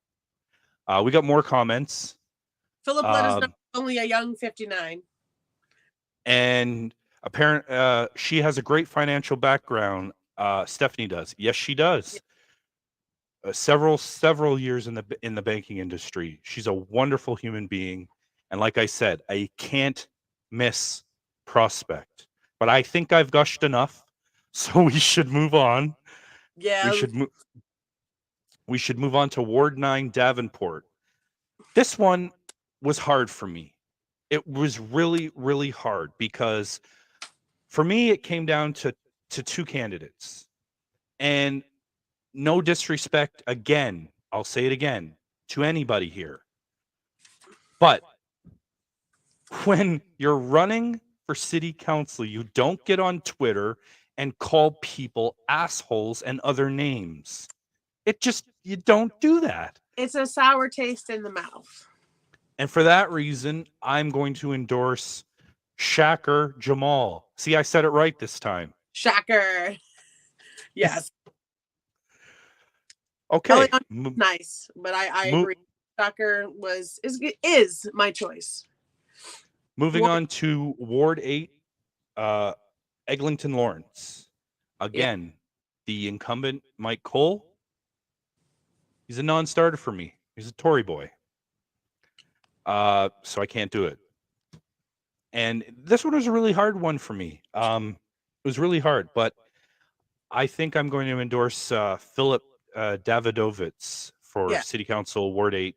[SPEAKER 2] We got more comments.
[SPEAKER 1] Philip let us know only a young 59.
[SPEAKER 2] And she has a great financial background. Stephanie does. Yes, she does. Several years in the banking industry. She's a wonderful human being, and like I said, I can't miss prospect. But I think I've gushed enough, so we should move on.
[SPEAKER 1] Yeah.
[SPEAKER 2] We should move on to Ward 9 Davenport. This one was hard for me. It was really, really hard because for me it came down to two candidates. And no disrespect, again, I'll say it again, to anybody here. But when you're running for city council, you don't get on Twitter and call people assholes and other names. You don't do that.
[SPEAKER 1] It's a sour taste in the mouth.
[SPEAKER 2] And for that reason, I'm going to endorse Shaker Jamal. See, I said it right this time.
[SPEAKER 1] Shaker. Yes.
[SPEAKER 2] Okay.
[SPEAKER 1] Nice, but I agree. Shaker is my choice.
[SPEAKER 2] Moving on to Ward 8, Eglinton Lawrence. Again, the incumbent, Mike Cole. He's a non-starter for me. He's a Tory boy. So I can't do it. And this one was a really hard one for me. It was really hard, but I think I'm going to endorse Philip Davidovitz for City Council Ward 8,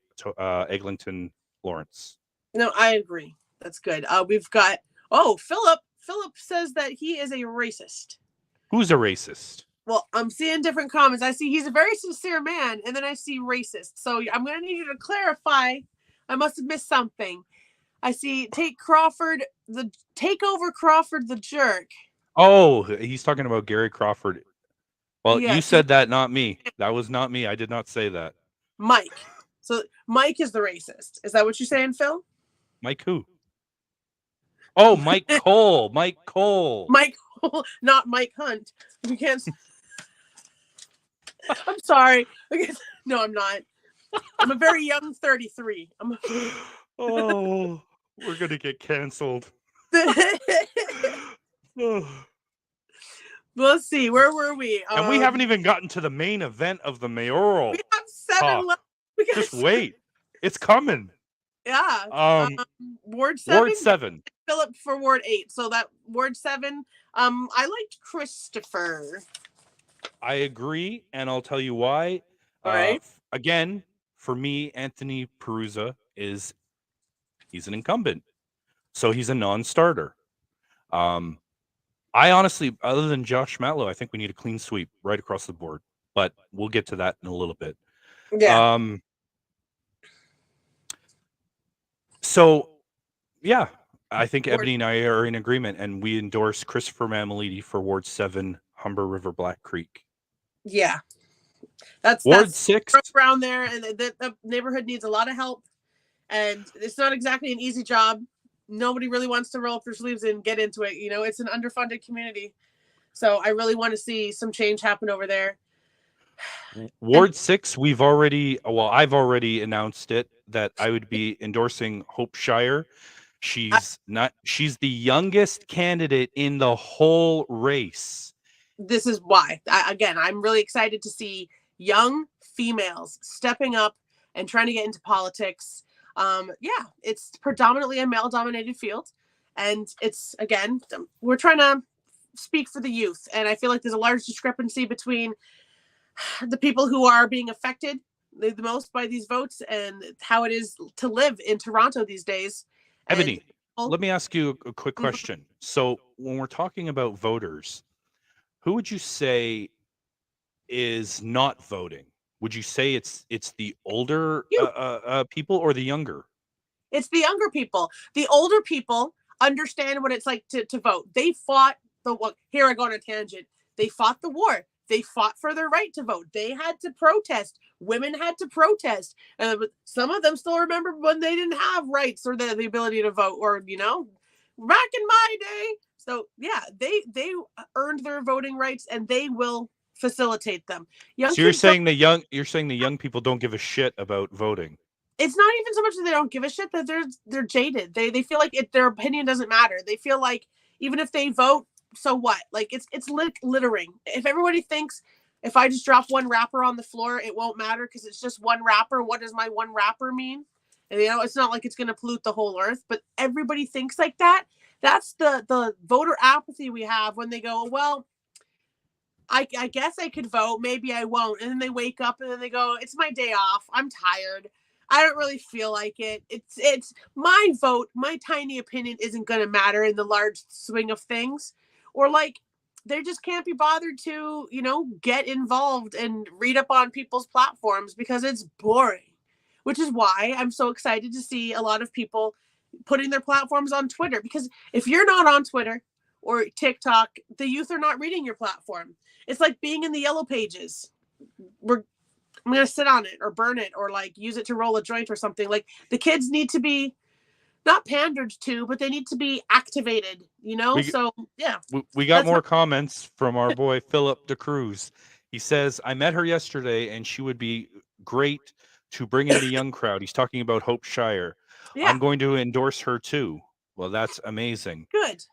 [SPEAKER 2] Eglinton Lawrence.
[SPEAKER 1] No, I agree. That's good. We've got Philip. Philip says that he is a racist.
[SPEAKER 2] Who's a racist?
[SPEAKER 1] Well, I'm seeing different comments. I see he's a very sincere man, and then I see racist. So I'm going to need you to clarify. I must have missed something. I see take over Crawford the jerk.
[SPEAKER 2] Oh, he's talking about Gary Crawford. Well, you said that, not me. That was not me. I did not say that.
[SPEAKER 1] Mike. So Mike is the racist. Is that what you're saying, Phil?
[SPEAKER 2] Mike who? Oh, Mike Cole. Mike Cole.
[SPEAKER 1] Mike Cole, not Mike Hunt. You can't. I'm sorry. No, I'm not. I'm a very young 33.
[SPEAKER 2] Oh, we're going to get canceled.
[SPEAKER 1] Let's see. Where were we?
[SPEAKER 2] And we haven't even gotten to the main event of the mayoral.
[SPEAKER 1] We have 7 left.
[SPEAKER 2] Just wait. It's coming.
[SPEAKER 1] Yeah. Ward 7.
[SPEAKER 2] Ward 7.
[SPEAKER 1] Philip for Ward 8. So that Ward 7. I liked Christopher.
[SPEAKER 2] I agree, and I'll tell you why.
[SPEAKER 1] All right.
[SPEAKER 2] Again, for me, Anthony Perusa he's an incumbent. So he's a non-starter. I honestly, other than Josh Matlow, I think we need a clean sweep right across the board. But we'll get to that in a little bit.
[SPEAKER 1] Yeah.
[SPEAKER 2] I think Ebony and I are in agreement, and we endorse Christopher Mamalidi for Ward 7, Humber River Black Creek.
[SPEAKER 1] Yeah. That's
[SPEAKER 2] Ward 6
[SPEAKER 1] around there, and the neighborhood needs a lot of help, and it's not exactly an easy job. Nobody really wants to roll up their sleeves and get into it. You know, it's an underfunded community. So I really want to see some change happen over there.
[SPEAKER 2] Ward 6, I've already announced it that I would be endorsing Hope Shire. She's the youngest candidate in the whole race.
[SPEAKER 1] This is why. I'm really excited to see young females stepping up and trying to get into politics. It's predominantly a male-dominated field, and it's, again, we're trying to speak for the youth, and I feel like there's a large discrepancy between the people who are being affected the most by these votes and how it is to live in Toronto these days. And
[SPEAKER 2] Ebony, let me ask you a quick
[SPEAKER 1] Mhm.
[SPEAKER 2] question. So when we're talking about voters, who would you say is not voting? Would you say it's the older
[SPEAKER 1] You.
[SPEAKER 2] people or the younger?
[SPEAKER 1] It's the younger people. The older people understand what it's like to vote. They fought here I go on a tangent. They fought the war. They fought for their right to vote. They had to protest. Women had to protest. Some of them still remember when they didn't have rights or the ability to vote, or back in my day. So yeah, they earned their voting rights, and they will facilitate them. Young
[SPEAKER 2] So you're
[SPEAKER 1] kids don't.
[SPEAKER 2] saying the young people don't give a shit about voting.
[SPEAKER 1] It's not even so much that they don't give a shit, that they're jaded. They feel like their opinion doesn't matter. They feel like even if they vote, so what? Like it's littering. If everybody thinks if I just drop one wrapper on the floor, it won't matter because it's just one wrapper. What does my one wrapper mean? And it's not like it's going to pollute the whole earth. But everybody thinks like that. That's the voter apathy we have when they go, well, I guess I could vote. Maybe I won't. And then they wake up and then they go, it's my day off. I'm tired. I don't really feel like it. It's my vote. My tiny opinion isn't going to matter in the large swing of things. Or like they just can't be bothered to, get involved and read up on people's platforms because it's boring. Which is why I'm so excited to see a lot of people putting their platforms on Twitter, because if you're not on Twitter or TikTok, the youth are not reading your platform. It's like being in the yellow pages. I'm going to sit on it or burn it or like use it to roll a joint or something. Like the kids need to be not pandered to, but they need to be activated.
[SPEAKER 2] We
[SPEAKER 1] So yeah,
[SPEAKER 2] we got
[SPEAKER 1] that's
[SPEAKER 2] more comments from our boy Philip DeCruz. He says, I met her yesterday and she would be great to bring in the young crowd. He's talking about Hope Shire.
[SPEAKER 1] yeah,
[SPEAKER 2] I'm going to endorse her too. Well, that's amazing.
[SPEAKER 1] good.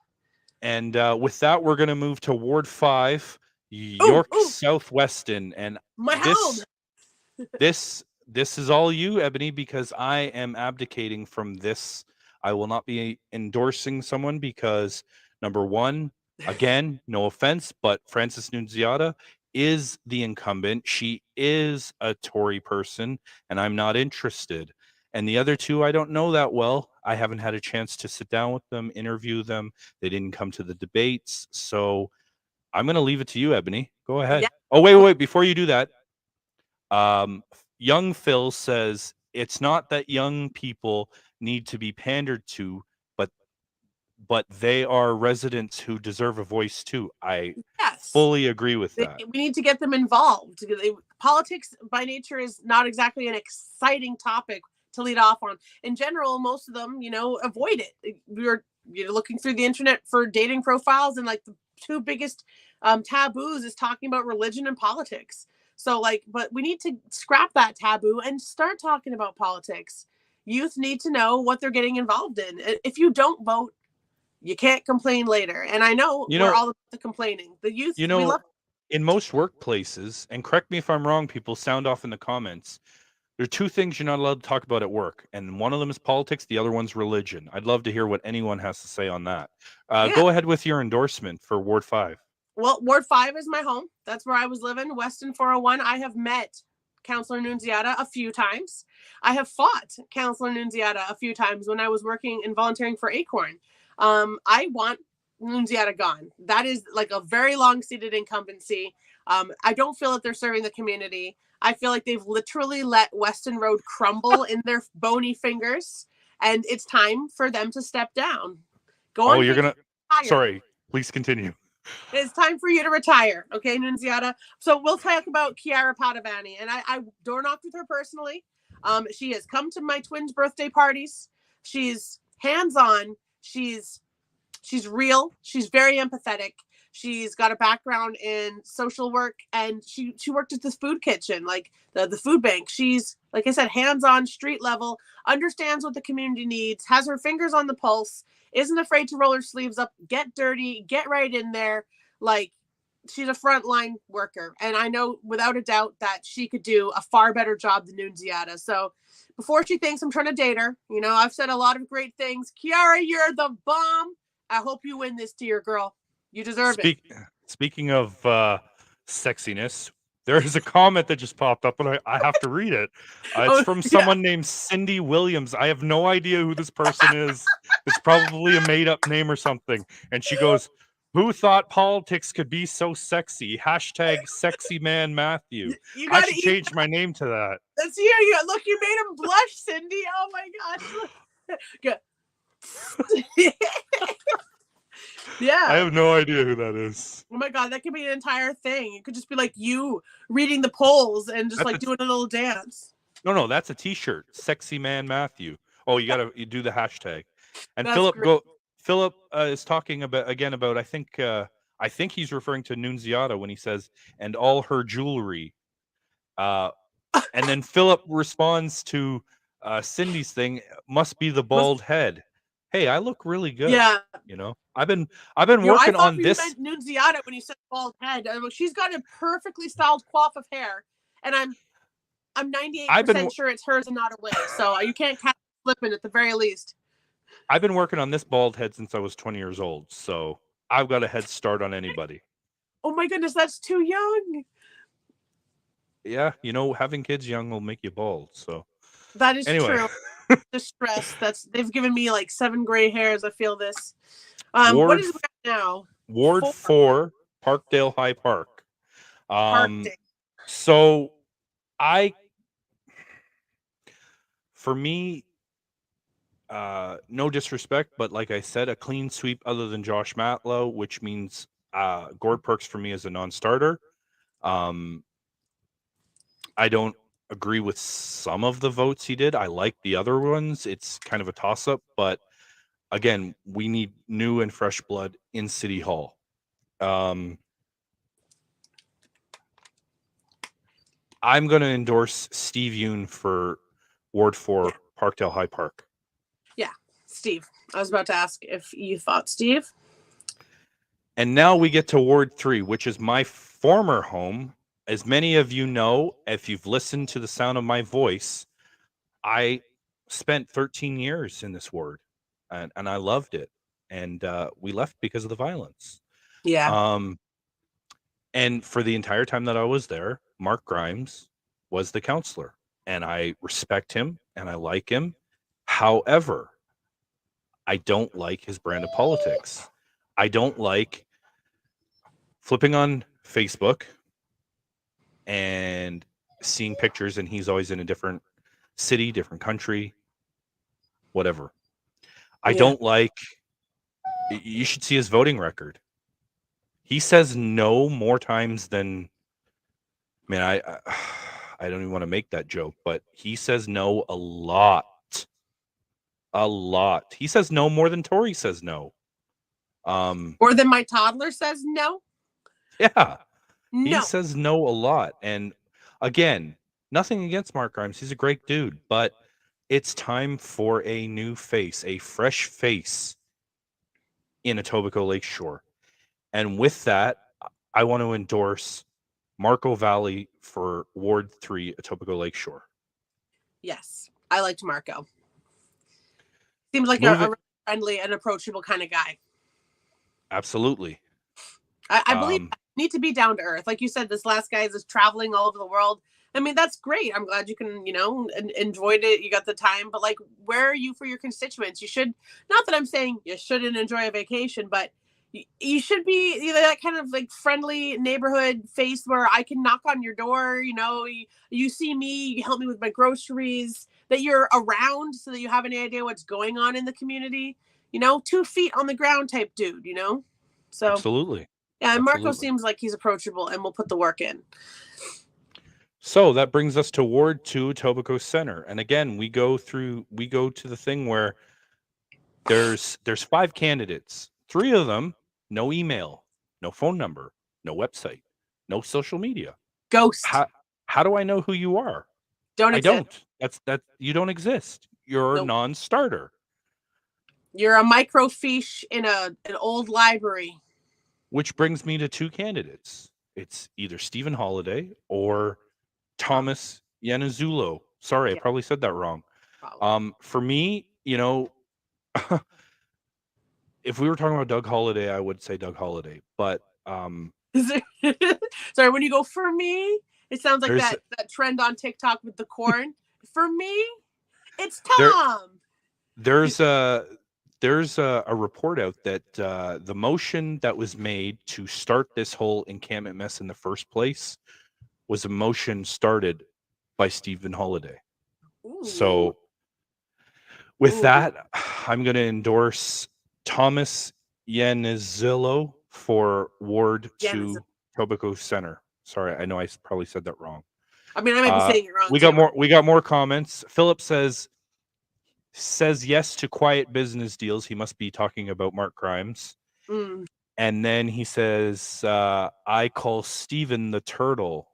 [SPEAKER 2] And with that, we're going to move to Ward 5,
[SPEAKER 1] Ooh,
[SPEAKER 2] York
[SPEAKER 1] ooh,
[SPEAKER 2] Southweston. And
[SPEAKER 1] my home.
[SPEAKER 2] this is all you, Ebony, because I am abdicating from this. I will not be endorsing someone because, number one, again, no offense, but Frances Nunziata is the incumbent. She is a Tory person, and I'm not interested. And the other two, I don't know that well. I haven't had a chance to sit down with them, interview them. They didn't come to the debates. So I'm going to leave it to you, Ebony. Go
[SPEAKER 1] Yeah.
[SPEAKER 2] ahead. Oh, wait. Before you do that, um, young Phil says it's not that young people need to be pandered to, but they are residents who deserve a voice too. I
[SPEAKER 1] Yes.
[SPEAKER 2] fully agree with that.
[SPEAKER 1] We need to get them involved. Politics by nature is not exactly an exciting topic to lead off on. In general, most of them, avoid it. You're looking through the internet for dating profiles, and like the two biggest taboos is talking about religion and politics. So but we need to scrap that taboo and start talking about politics. Youth need to know what they're getting involved in. If you don't vote, you can't complain later. And I know
[SPEAKER 2] You
[SPEAKER 1] we're
[SPEAKER 2] know,
[SPEAKER 1] all about the complaining. The youth,
[SPEAKER 2] you
[SPEAKER 1] we
[SPEAKER 2] know,
[SPEAKER 1] love.
[SPEAKER 2] in most workplaces, and correct me if I'm wrong, people, sound off in the comments. There are two things you're not allowed to talk about at work, and one of them is politics. The other one's religion. I'd love to hear what anyone has to say on that.
[SPEAKER 1] Yeah.
[SPEAKER 2] Go ahead with your endorsement for Ward 5.
[SPEAKER 1] Well, Ward 5 is my home. That's where I was living. Weston 401. I have met Councillor Nunziata a few times. I have fought Councillor Nunziata a few times when I was working and volunteering for Acorn. I want Nunziata gone. That is like a very long-seated incumbency. I don't feel that they're serving the community. I feel like they've literally let Weston Road crumble in their bony fingers, and it's time for them to step down. Go
[SPEAKER 2] Oh,
[SPEAKER 1] on.
[SPEAKER 2] you're gonna.
[SPEAKER 1] Retire.
[SPEAKER 2] Sorry, please continue.
[SPEAKER 1] It's time for you to retire, okay, Nunziata? So we'll talk about Chiara Padovani, and I door knocked with her personally. She has come to my twins' birthday parties. She's hands-on. She's real. She's very empathetic. She's got a background in social work, and she worked at this food kitchen, like the food bank. She's, like I said, hands-on, street level, understands what the community needs, has her fingers on the pulse, isn't afraid to roll her sleeves up, get dirty, get right in there. Like, she's a frontline worker, and I know without a doubt that she could do a far better job than Nunziata. So before she thinks I'm trying to date her, I've said a lot of great things. Chiara, you're the bomb. I hope you win this to your girl. You deserve it.
[SPEAKER 2] Speaking of sexiness, There's a comment that just popped up, and I have to read it. It's
[SPEAKER 1] Oh,
[SPEAKER 2] from
[SPEAKER 1] yeah.
[SPEAKER 2] someone named Cindy Williams. I have no idea who this person is. It's probably a made-up name or something. And she goes, "Who thought politics could be so sexy? Hashtag sexy man Matthew."
[SPEAKER 1] You
[SPEAKER 2] I
[SPEAKER 1] got to
[SPEAKER 2] should
[SPEAKER 1] eat.
[SPEAKER 2] change my name to that.
[SPEAKER 1] Let's hear you. Look, you made him blush, Cindy. Oh my gosh. Good.
[SPEAKER 2] I
[SPEAKER 1] Yeah.
[SPEAKER 2] have no idea who that is.
[SPEAKER 1] Oh my god, that could be an entire thing. It could just be like you reading the polls and just
[SPEAKER 2] That's
[SPEAKER 1] like doing a little dance.
[SPEAKER 2] no, that's a T-shirt. Sexy man Matthew. Oh, you do the hashtag. And
[SPEAKER 1] That's great.
[SPEAKER 2] Philip is talking about I think he's referring to Nunziata when he says and all her jewelry. And then Philip responds to Cindy's thing. Must be the bald head. Hey, I look really good.
[SPEAKER 1] Yeah.
[SPEAKER 2] You know, I've been
[SPEAKER 1] I
[SPEAKER 2] working
[SPEAKER 1] thought
[SPEAKER 2] on
[SPEAKER 1] you
[SPEAKER 2] this.
[SPEAKER 1] meant Nunziata when you said bald head. She's got a perfectly styled coif of hair, and I'm
[SPEAKER 2] I've been
[SPEAKER 1] 98% sure it's hers and not a wig. So you can't catch flipping at the very least.
[SPEAKER 2] I've been working on this bald head since I was 20 years old, so I've got a head start on anybody.
[SPEAKER 1] Oh my goodness, that's too young.
[SPEAKER 2] Yeah, you know, having kids young will make you bald. So
[SPEAKER 1] That is
[SPEAKER 2] anyway,
[SPEAKER 1] true. Distress. They've given me like 7 gray hairs. I feel this. What
[SPEAKER 2] Ward
[SPEAKER 1] is it now?
[SPEAKER 2] Ward 4, Parkdale High Park.
[SPEAKER 1] Parkdale.
[SPEAKER 2] So for me, no disrespect, but like I said, a clean sweep other than Josh Matlow, which means Gord Perks for me is a non-starter. I don't agree with some of the votes he did. I like the other ones. It's kind of a toss-up, but again, we need new and fresh blood in City Hall. I'm going to endorse Steve Yoon for Ward 4, Parkdale High Park.
[SPEAKER 1] Yeah, Steve. I was about to ask if you thought Steve.
[SPEAKER 2] And now we get to Ward 3, which is my former home. As many of you know, if you've listened to the sound of my voice, I spent 13 years in this ward, and I loved it. And we left because of the violence.
[SPEAKER 1] Yeah.
[SPEAKER 2] And for the entire time that I was there, Mark Grimes was the counselor, and I respect him and I like him. However, I don't like his brand of politics. I don't like flipping on Facebook and seeing pictures, and he's always in a different city, different country, whatever. I don't like. You should see his voting record. He says no more times than. Man, I don't even want to make that joke, but he says no a lot. A lot. He says no more than Tori says no.
[SPEAKER 1] More than my toddler says no.
[SPEAKER 2] Yeah.
[SPEAKER 1] No.
[SPEAKER 2] He says no a lot. And again, nothing against Mark Grimes. He's a great dude, but it's time for a new face, a fresh face in Etobicoke Lakeshore. And with that, I want to endorse Marco Valley for Ward 3, Etobicoke Lakeshore.
[SPEAKER 1] Yes, I liked Marco. Seems like a really friendly and approachable kind of guy.
[SPEAKER 2] Absolutely.
[SPEAKER 1] I believe you need to be down to earth. Like you said, this last guy is traveling all over the world. I mean, that's great. I'm glad you can, enjoyed it. You got the time, but like, where are you for your constituents? You should, not that I'm saying you shouldn't enjoy a vacation, but you should be that kind of like friendly neighborhood face where I can knock on your door. You see me, you help me with my groceries, that you're around so that you have any idea what's going on in the community, 2 feet on the ground type dude, So
[SPEAKER 2] absolutely.
[SPEAKER 1] Yeah, and Marco seems like he's approachable and will put the work in.
[SPEAKER 2] So that brings us to Ward 2, Etobicoke Center. And again, we go to the thing where there's 5 candidates. 3 of them, no email, no phone number, no website, no social media.
[SPEAKER 1] Ghost.
[SPEAKER 2] How do I know who you are?
[SPEAKER 1] I
[SPEAKER 2] don't. You don't exist. You're a non-starter.
[SPEAKER 1] You're a microfiche in an old library.
[SPEAKER 2] Which brings me to 2 candidates. It's either Stephen Holiday or Thomas Yanazulo. Sorry, I probably said that wrong. For me, if we were talking about Doug Holiday, I would say Doug Holiday. But
[SPEAKER 1] sorry, when you go for me, It sounds like
[SPEAKER 2] There's
[SPEAKER 1] that trend on TikTok with the corn. For me, it's
[SPEAKER 2] there
[SPEAKER 1] Tom.
[SPEAKER 2] there's a report out that the motion that was made to start this whole encampment mess in the first place was a motion started by Stephen Holiday.
[SPEAKER 1] Ooh.
[SPEAKER 2] So with that, I'm going to endorse Thomas Yanizillo for Ward 2 Tobico Center. Sorry, I know I probably said that wrong.
[SPEAKER 1] I mean, I might be saying it wrong.
[SPEAKER 2] We got more comments. Philip says yes to quiet business deals. He must be talking about Mark Grimes. And then he says, I call Steven the turtle.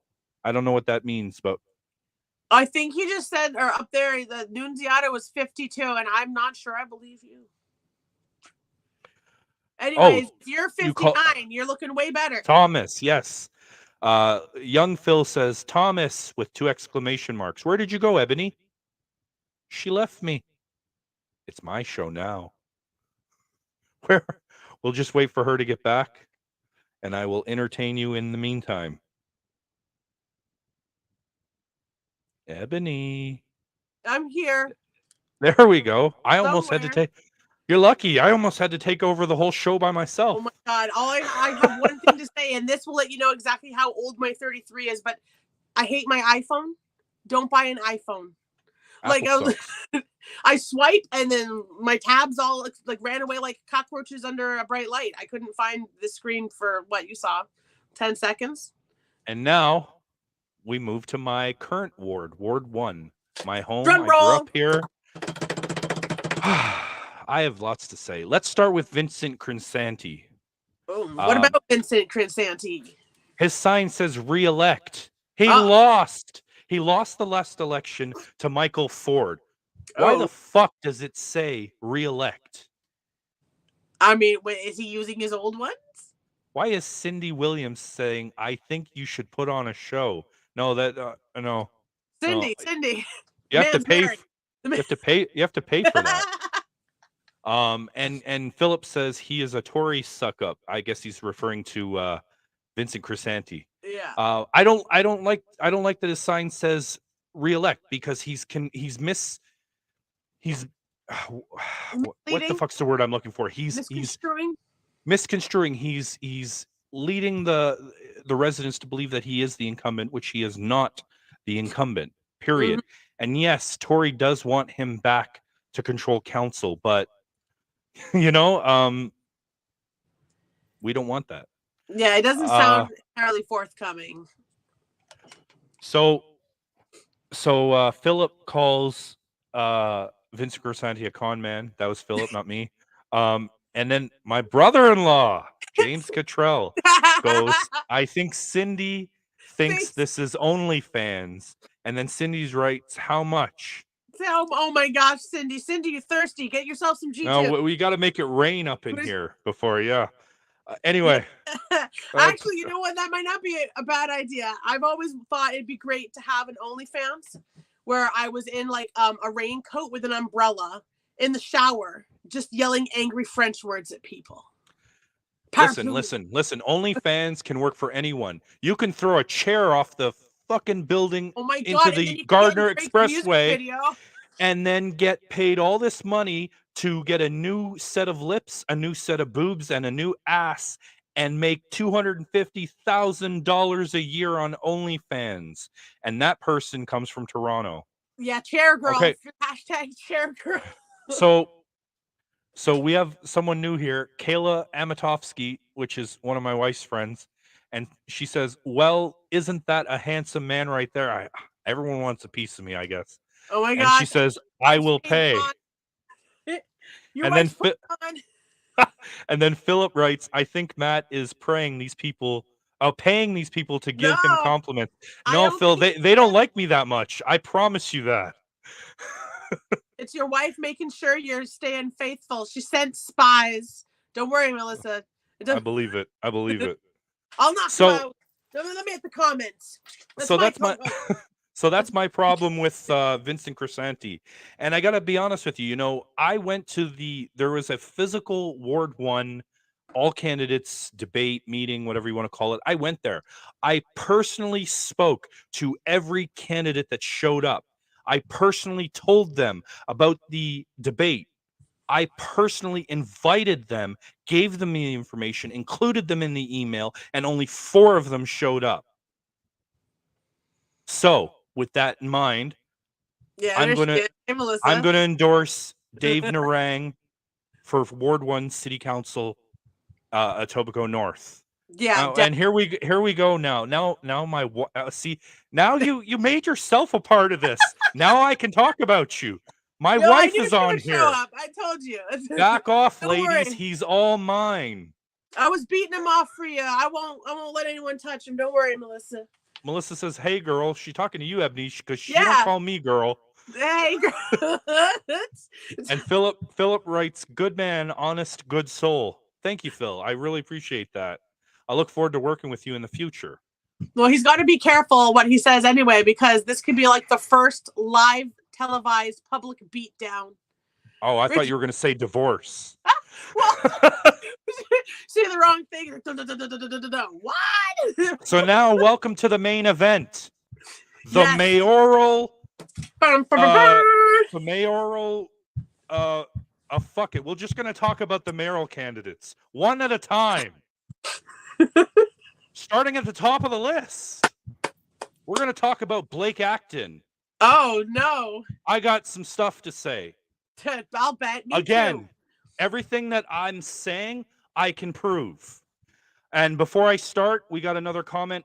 [SPEAKER 2] I don't know what that means, but
[SPEAKER 1] I think he just said, or up there, the Nunziata was 52, and I'm not sure I believe you. Anyways, if you're 59, you're looking way better.
[SPEAKER 2] Thomas, yes. Young Phil says, Thomas, with 2 exclamation marks. Where did you go, Ebony? She left me. It's my show now. We'll just wait for her to get back, and I will entertain you in the meantime. Ebony.
[SPEAKER 1] I'm here.
[SPEAKER 2] There we go. I almost had to take... You're lucky. I almost had to take over the whole show by myself.
[SPEAKER 1] Oh my God. I have one thing to say, and this will let you know exactly how old my 33 is, but I hate my iPhone. Don't buy an iPhone. I swipe, and then my tabs all like ran away like cockroaches under a bright light. I couldn't find the screen for what you saw. 10 seconds.
[SPEAKER 2] And now we move to my current ward, Ward 1. My home.
[SPEAKER 1] Drum roll.
[SPEAKER 2] I grew up here. I have lots to say. Let's start with Vincent Crinsanti.
[SPEAKER 1] What about Vincent Crinsanti?
[SPEAKER 2] His sign says re-elect. He lost. He lost the last election to Michael Ford. Why the fuck does it say re-elect?
[SPEAKER 1] I mean, is he using his old ones?
[SPEAKER 2] Why is Cindy Williams saying, I think you should put on a show? No, no.
[SPEAKER 1] Cindy.
[SPEAKER 2] You have to pay. You have to pay for that. And Philip says he is a Tory suck up. I guess he's referring to Vincent Crinsanti.
[SPEAKER 1] Yeah.
[SPEAKER 2] I don't like that his sign says re-elect, because he's what the fuck's the word I'm looking for? He's misconstruing. He's leading the residents to believe that he is the incumbent, which he is not the incumbent. Period. And yes, Tory does want him back to control council, but we don't want that.
[SPEAKER 1] Yeah, it doesn't sound entirely forthcoming.
[SPEAKER 2] So Philip calls Vincent Crinsanti a con man. That was Philip, not me. And then my brother-in-law, James Cottrell, goes, I think Cindy thinks this is OnlyFans. And then Cindy's writes, how much?
[SPEAKER 1] Oh my gosh, Cindy, you're thirsty. Get yourself some G2.
[SPEAKER 2] No, we got to make it rain up in here before, anyway.
[SPEAKER 1] Actually, you know what? That might not be a bad idea. I've always thought it'd be great to have an OnlyFans where I was in like a raincoat with an umbrella in the shower, just yelling angry French words at people.
[SPEAKER 2] Listen. OnlyFans can work for anyone. You can throw a chair off the fucking building into the Gardner Expressway and then get paid all this money to get a new set of lips, a new set of boobs, and a new ass, and make $250,000 a year on OnlyFans. And that person comes from Toronto.
[SPEAKER 1] Yeah, chair girl.
[SPEAKER 2] Okay.
[SPEAKER 1] Hashtag chair girl.
[SPEAKER 2] So we have someone new here, Kayla Amatovsky, which is one of my wife's friends. And she says, well, isn't that a handsome man right there? Everyone wants a piece of me, I guess.
[SPEAKER 1] Oh my God.
[SPEAKER 2] And she says, I will pay. And then Philip writes, I think Matt is paying these people to give him compliments. No, Phil, they don't like me that much. I promise you that.
[SPEAKER 1] It's your wife making sure you're staying faithful. She sent spies. Don't worry, Melissa.
[SPEAKER 2] I believe it.
[SPEAKER 1] I'll knock you out. Let me hit the comments.
[SPEAKER 2] That's my problem with Vincent Crinsanti. And I got to be honest with you. I went to there was a physical Ward 1 all candidates debate, meeting, whatever you want to call it. I went there. I personally spoke to every candidate that showed up. I personally told them about the debate. I personally invited them, gave them the information, included them in the email, and only 4 of them showed up. So, with that in mind,
[SPEAKER 1] Yeah,
[SPEAKER 2] I'm
[SPEAKER 1] there she
[SPEAKER 2] gonna
[SPEAKER 1] is. Hey, Melissa.
[SPEAKER 2] endorse Dave Narang for Ward 1 City Council, Etobicoke North.
[SPEAKER 1] Yeah,
[SPEAKER 2] And here we go now. Now my see, now you made yourself a part of this. Now I can talk about you. My
[SPEAKER 1] no, I
[SPEAKER 2] wife
[SPEAKER 1] knew
[SPEAKER 2] is
[SPEAKER 1] she
[SPEAKER 2] on
[SPEAKER 1] would show
[SPEAKER 2] here.
[SPEAKER 1] up. I told you.
[SPEAKER 2] Back off,
[SPEAKER 1] Don't
[SPEAKER 2] ladies.
[SPEAKER 1] worry.
[SPEAKER 2] He's all mine.
[SPEAKER 1] I was beating him off for you. I won't let anyone touch him. Don't worry, Melissa.
[SPEAKER 2] Melissa says, "Hey, girl." She's talking to you, Ebony, because she don't
[SPEAKER 1] Yeah.
[SPEAKER 2] call me girl.
[SPEAKER 1] Hey, girl.
[SPEAKER 2] And Philip writes, "Good man, honest, good soul." Thank you, Phil. I really appreciate that. I look forward to working with you in the future.
[SPEAKER 1] Well, he's got to be careful what he says anyway, because this could be like the first live televised public beatdown.
[SPEAKER 2] Oh, I thought you were going to say divorce.
[SPEAKER 1] Well, say the wrong thing. What?
[SPEAKER 2] So now, welcome to the main event. The
[SPEAKER 1] Yes.
[SPEAKER 2] mayoral. Fuck it. We're just going to talk about the mayoral candidates one at a time. Starting at the top of the list, we're going to talk about Blake Acton.
[SPEAKER 1] Oh, no.
[SPEAKER 2] I got some stuff to say.
[SPEAKER 1] I'll bet. Me
[SPEAKER 2] Again,
[SPEAKER 1] too.
[SPEAKER 2] Everything that I'm saying, I can prove. And before I start, we got another comment.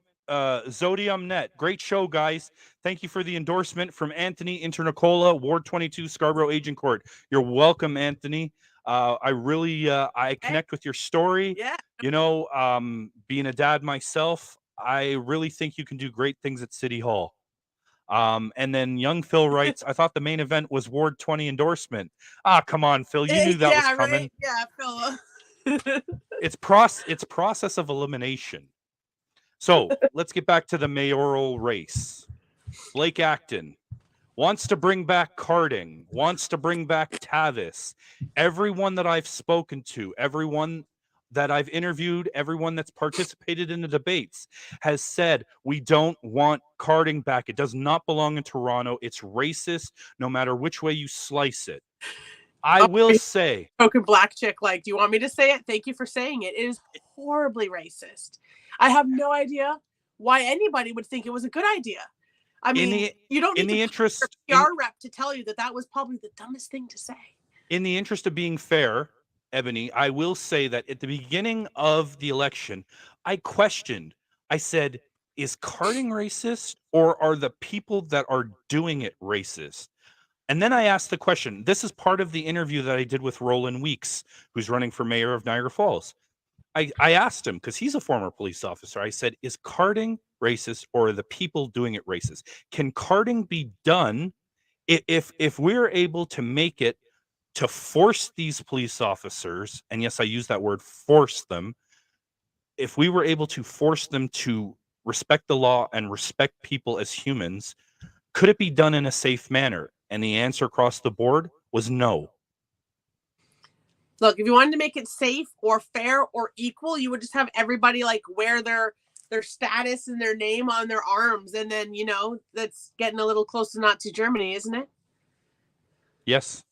[SPEAKER 2] Zodium Net, great show, guys. Thank you for the endorsement from Anthony Internicola, Ward 22, Scarborough Agent Court. You're welcome, Anthony. I really I connect with your story.
[SPEAKER 1] Yeah.
[SPEAKER 2] You know, being a dad myself, I really think you can do great things at City Hall. And then young Phil writes, I thought the main event was Ward 20 endorsement. Ah, come on, Phil. You knew that was coming.
[SPEAKER 1] Right? Yeah, Phil.
[SPEAKER 2] It's process of elimination. So let's get back to the mayoral race. Blake Acton wants to bring back karting, wants to bring back Tavis. Everyone that I've spoken to, everyone that I've interviewed, everyone that's participated in the debates has said, we don't want karting back. It does not belong in Toronto. It's racist, no matter which way you slice it. I will say,
[SPEAKER 1] Token black chick, like, do you want me to say it? Thank you for saying it. It is horribly racist. I have no idea why anybody would think it was a good idea. I mean, you don't need a PR rep to tell you that that was probably the dumbest thing to say.
[SPEAKER 2] In the interest of being fair, Ebony, I will say that at the beginning of the election, I questioned. I said, is karting racist, or are the people that are doing it racist? And then I asked the question. This is part of the interview that I did with Roland Weeks, who's running for mayor of Niagara Falls. I asked him, because he's a former police officer, I said, is karting racist, or are the people doing it racist? Can karting be done if we're able to make it to force these police officers, and yes, I use that word, force them, if we were able to force them to respect the law and respect people as humans, could it be done in a safe manner? And the answer across the board was no.
[SPEAKER 1] Look, if you wanted to make it safe or fair or equal, you would just have everybody like wear their status and their name on their arms, and then, you know, that's getting a little close to Nazi Germany, isn't it?
[SPEAKER 2] Yes.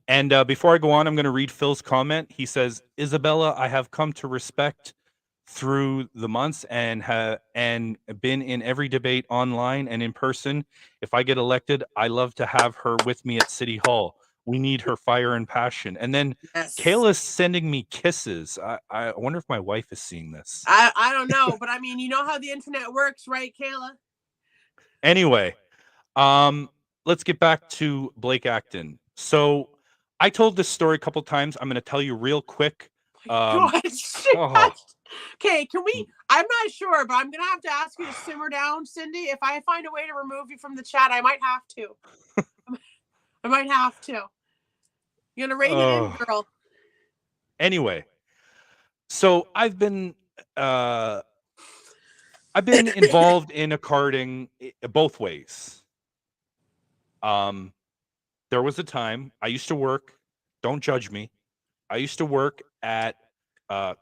[SPEAKER 2] And before I go on, I'm going to read Phil's comment. He says, Isabella, I have come to respect through the months and been in every debate online and in person. If I get elected, I love to have her with me at City Hall. We need her fire and passion. And then yes. Kayla's sending me kisses. I wonder if my wife is seeing this.
[SPEAKER 1] I don't know, but I mean, you know how the internet works, right, Kayla?
[SPEAKER 2] Anyway, let's get back to Blake Acton. So I told this story a couple times. I'm going to tell you real quick.
[SPEAKER 1] Okay, can we? I'm not sure, but I'm going to have to ask you to simmer down, Cindy. If I find a way to remove you from the chat, I might have to. I might have to. You're going to rein it in, girl.
[SPEAKER 2] Anyway, so I've been involved in a karting both ways. There was a time I used to work, don't judge me, I used to work at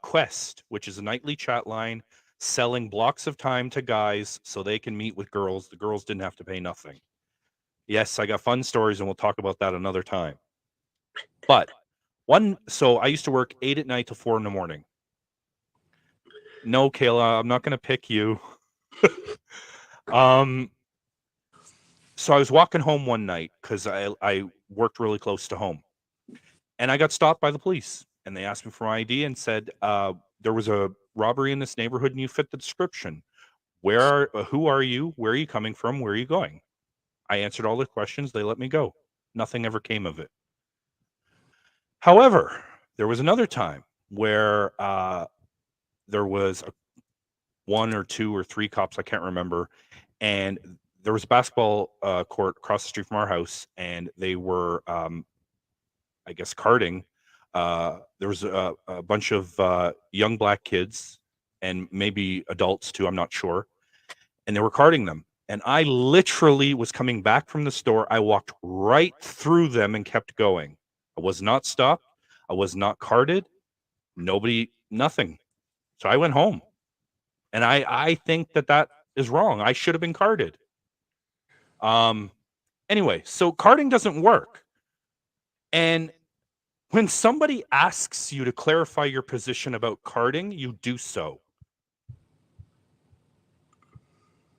[SPEAKER 2] Quest, which is a nightly chat line selling blocks of time to guys so they can meet with girls. The girls didn't have to pay nothing. Yes, I got fun stories, and we'll talk about that another time. But so I used to work 8 at night till 4 in the morning. No, Kayla, I'm not going to pick you. So I was walking home one night because I worked really close to home, and I got stopped by the police, and they asked me for my ID and said, there was a robbery in this neighborhood and you fit the description. Who are you? Where are you coming from? Where are you going? I answered all the questions. They let me go. Nothing ever came of it. However, there was another time where there was one or two or three cops, I can't remember, and there was a basketball court across the street from our house, and they were, I guess, carding. There was a bunch of young black kids and maybe adults too, I'm not sure, and they were carding them. And I literally was coming back from the store. I walked right through them and kept going. I was not stopped. I was not carded. Nobody, nothing. So I went home. And I think that is wrong. I should have been carded. Anyway, so carding doesn't work. And when somebody asks you to clarify your position about carding, you do so.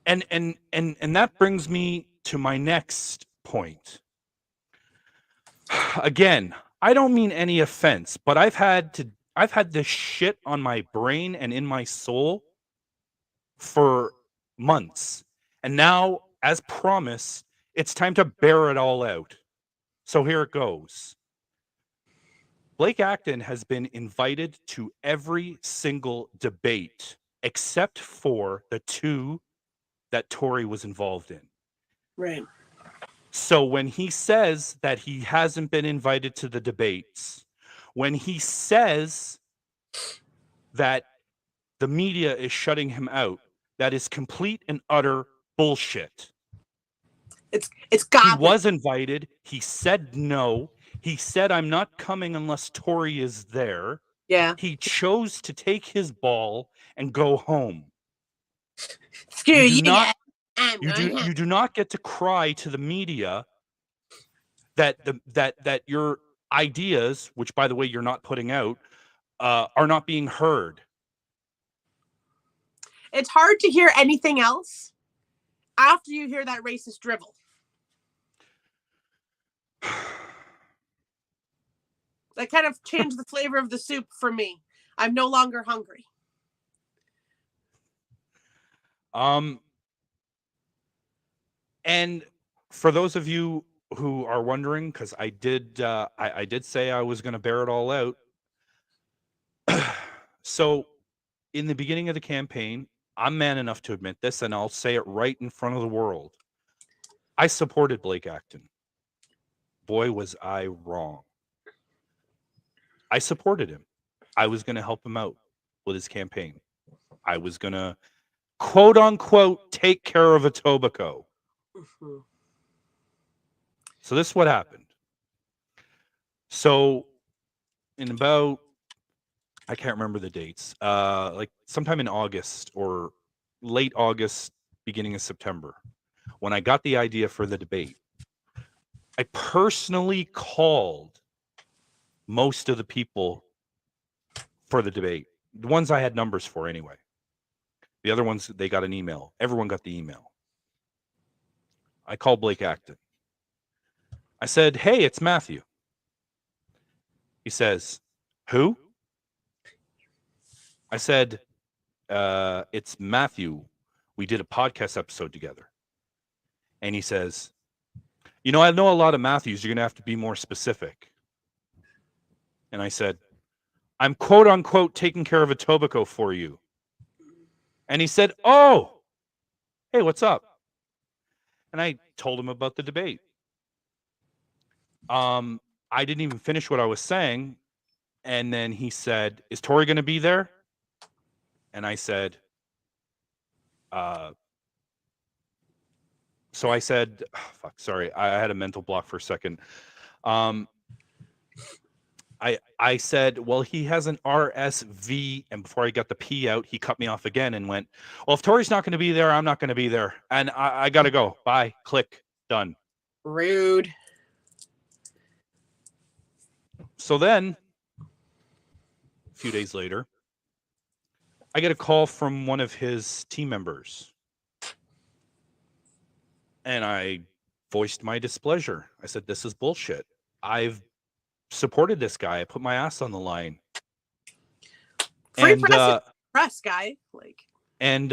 [SPEAKER 2] And that brings me to my next point. Again, I don't mean any offense, but I've had this shit on my brain and in my soul for months. And now, as promised, it's time to bear it all out. So here it goes. Blake Acton has been invited to every single debate except for the two that Tory was involved in.
[SPEAKER 1] Right.
[SPEAKER 2] So when he says that he hasn't been invited to the debates, when he says that the media is shutting him out, that is complete and utter bullshit.
[SPEAKER 1] It's garbage.
[SPEAKER 2] He was invited. He said no. He said, I'm not coming unless Tory is there.
[SPEAKER 1] Yeah.
[SPEAKER 2] He chose to take his ball and go home.
[SPEAKER 1] Screw
[SPEAKER 2] You do
[SPEAKER 1] you.
[SPEAKER 2] not,
[SPEAKER 1] I'm
[SPEAKER 2] you
[SPEAKER 1] going home.
[SPEAKER 2] do not get to cry to the media that your ideas, which by the way you're not putting out, are not being heard.
[SPEAKER 1] It's hard to hear anything else after you hear that racist drivel. That kind of changed the flavor of the soup for me. I'm no longer hungry.
[SPEAKER 2] And for those of you who are wondering, because I did say I was going to bear it all out. So in the beginning of the campaign, I'm man enough to admit this, and I'll say it right in front of the world. I supported Blake Acton. Boy, was I wrong. I supported him. I was going to help him out with his campaign. I was going to, quote unquote, take care of Etobicoke.
[SPEAKER 1] Mm-hmm.
[SPEAKER 2] So this is what happened. So in about, I can't remember the dates, like sometime in August or late August, beginning of September, when I got the idea for the debate, I personally called most of the people for the debate, the ones I had numbers for anyway. The other ones, they got an email. Everyone got the email. I called Blake Acton. I said, hey, it's Matthew. He says, who? I said, it's Matthew. We did a podcast episode together. And he says, you know, I know a lot of Matthews. You're going to have to be more specific. And I said, I'm quote unquote taking care of Etobicoke for you. And he said, oh, hey, what's up? And I told him about the debate. I didn't even finish what I was saying. And then he said, is Tory going to be there? And I said, so I said, oh, fuck, sorry. I had a mental block for a second. I said, well, he has an RSV, and before I got the P out, he cut me off again and went, well, if Tori's not going to be there, I'm not going to be there, and I got to go. Bye. Click. Done.
[SPEAKER 1] Rude.
[SPEAKER 2] So then, a few days later, I get a call from one of his team members, and I voiced my displeasure. I said, this is bullshit. I've supported this guy. I put my ass on the line.
[SPEAKER 1] Free
[SPEAKER 2] And
[SPEAKER 1] press guy. Like,
[SPEAKER 2] and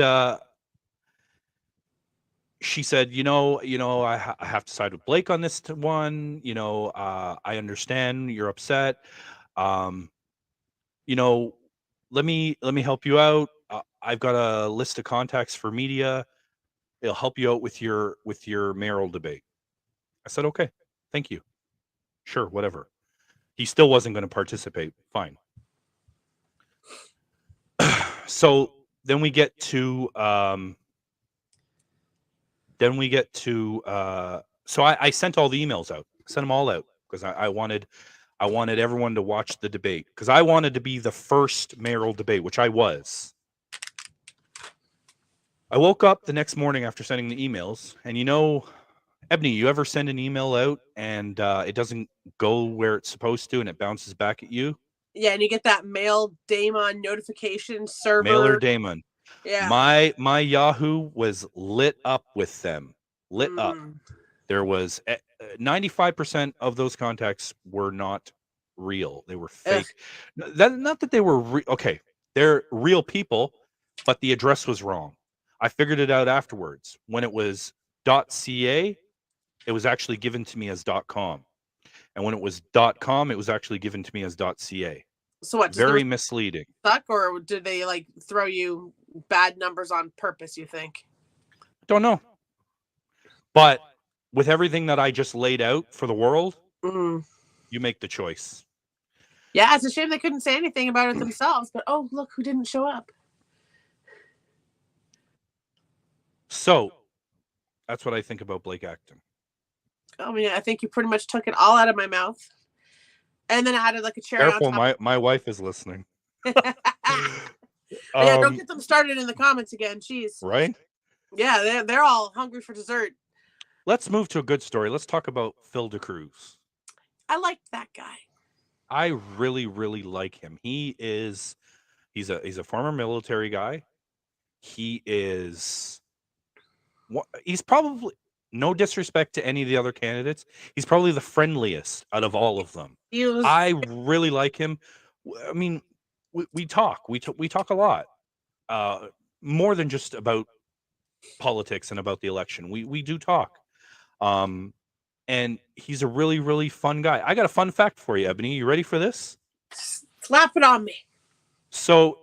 [SPEAKER 2] she said, I have to side with Blake on this one. I understand you're upset. Let me help you out. I've got a list of contacts for media. It'll help you out with your mayoral debate. I said, okay, thank you. Sure, whatever. He still wasn't going to participate. Fine. So then we get to so I sent all the emails out. Sent them all out because I wanted everyone to watch the debate, because I wanted to be the first mayoral debate, which I was. I woke up the next morning after sending the emails, and Ebony, you ever send an email out and it doesn't go where it's supposed to and it bounces back at you?
[SPEAKER 1] Yeah, and you get that mail daemon notification server.
[SPEAKER 2] Mailer daemon.
[SPEAKER 1] Yeah.
[SPEAKER 2] My Yahoo was lit up with them. Lit up. There was 95% of those contacts were not real. They were fake. Not that they were okay. They're real people, but the address was wrong. I figured it out afterwards. When it was .ca, it was actually given to me as .com. And when it was .com, it was actually given to me as .ca.
[SPEAKER 1] So what?
[SPEAKER 2] Very misleading.
[SPEAKER 1] Suck, or did they like throw you bad numbers on purpose, you think?
[SPEAKER 2] Don't know. But with everything that I just laid out for the world, you make the choice.
[SPEAKER 1] Yeah, it's a shame they couldn't say anything about it themselves, but oh, look who didn't show up.
[SPEAKER 2] So that's what I think about Blake Acton.
[SPEAKER 1] I mean, I think you pretty much took it all out of my mouth. And then I added like a cherry
[SPEAKER 2] Careful,
[SPEAKER 1] on top.
[SPEAKER 2] my wife is listening.
[SPEAKER 1] Yeah, don't get them started in the comments again. Jeez.
[SPEAKER 2] Right?
[SPEAKER 1] Yeah, they're all hungry for dessert.
[SPEAKER 2] Let's move to a good story. Let's talk about Phil DeCruz.
[SPEAKER 1] I liked that guy.
[SPEAKER 2] I really, really like him. He's a former military guy. He's probably, no disrespect to any of the other candidates, he's probably the friendliest out of all of them. I really like him. I mean, we talk a lot, more than just about politics and about the election. We do talk, and he's a really, really fun guy. I got a fun fact for you, Ebony. You ready for this?
[SPEAKER 1] Slap it on me.
[SPEAKER 2] So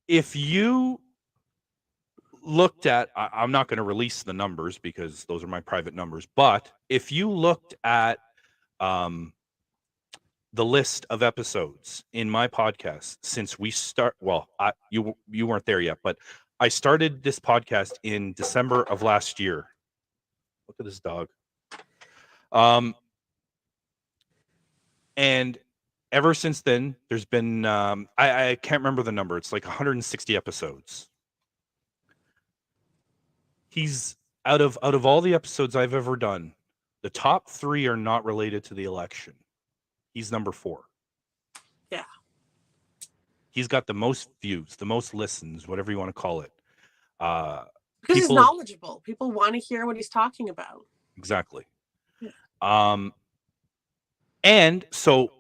[SPEAKER 2] if you looked at, I'm not going to release the numbers because those are my private numbers, but if you looked at the list of episodes in my podcast since we start, well, you weren't there yet, but I started this podcast in December of last year. Look at this dog. And ever since then, there's been I can't remember the number. It's like 160 episodes. He's out of all the episodes I've ever done, the top 3 are not related to the election. He's number 4.
[SPEAKER 1] Yeah.
[SPEAKER 2] He's got the most views, the most listens, whatever you want to call it.
[SPEAKER 1] Because he's knowledgeable. People want to hear what he's talking about.
[SPEAKER 2] Exactly. Yeah. And so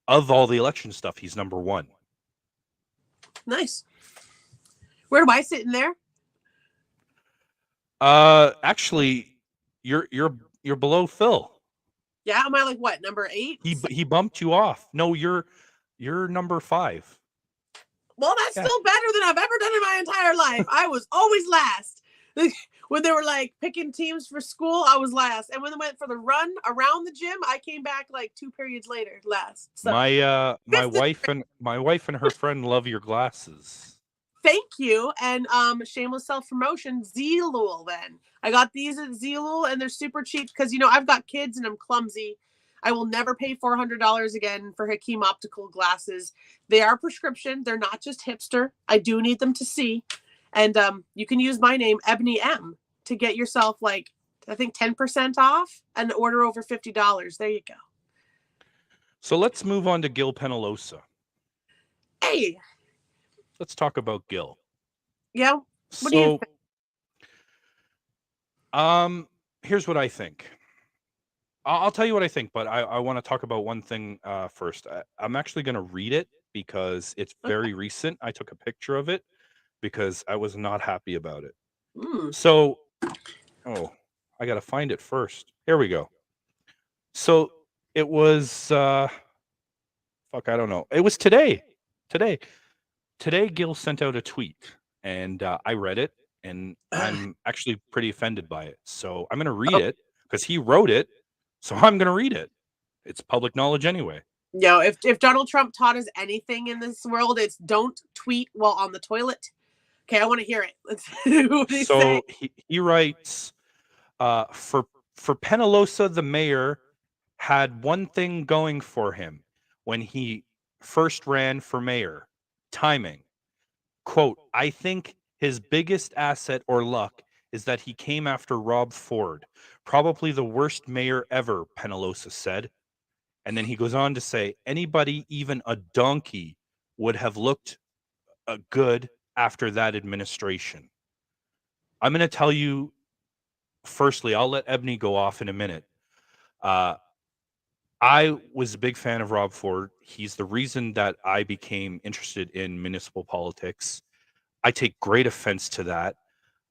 [SPEAKER 2] of all the election stuff, he's number 1.
[SPEAKER 1] Nice. Where do I sit in there?
[SPEAKER 2] Actually, you're below Phil.
[SPEAKER 1] Yeah, am I like what, number 8?
[SPEAKER 2] He bumped you off. No, you're number 5.
[SPEAKER 1] Well, that's still better than I've ever done in my entire life. I was always last. When they were like picking teams for school, I was last. And when they went for the run around the gym, I came back like 2 periods later, last. So,
[SPEAKER 2] my wife and her friend love your glasses.
[SPEAKER 1] Thank you. And shameless self-promotion, Zeelul then. I got these at Zeelul and they're super cheap because, I've got kids and I'm clumsy. I will never pay $400 again for Hakeem optical glasses. They are prescription. They're not just hipster. I do need them to see. And you can use my name, Ebony M, to get yourself like, I think 10% off and order over $50. There you go.
[SPEAKER 2] So let's move on to Gil Penalosa.
[SPEAKER 1] Hey.
[SPEAKER 2] Let's talk about Gil.
[SPEAKER 1] Yeah. What do you
[SPEAKER 2] think? Here's what I think. I'll tell you what I think, but I want to talk about one thing first. I'm actually going to read it because it's very recent. I took a picture of it because I was not happy about it. So, I got to find it first. Here we go. So it was, I don't know. It was today. Today, Gil sent out a tweet, and I read it, and I'm actually pretty offended by it. So I'm going to read it because he wrote it. So I'm going to read it. It's public knowledge anyway.
[SPEAKER 1] No, if Donald Trump taught us anything in this world, it's don't tweet while on the toilet. Okay, I want to hear it.
[SPEAKER 2] So he writes, for Penalosa, the mayor had one thing going for him when he first ran for mayor: timing. Quote, I think his biggest asset or luck is that he came after Rob Ford, probably the worst mayor ever, Penalosa said. And then he goes on to say, anybody, even a donkey, would have looked good after that administration. I'm going to tell you, firstly, I'll let Ebony go off in a minute. I was a big fan of Rob Ford. He's the reason that I became interested in municipal politics. I take great offense to that.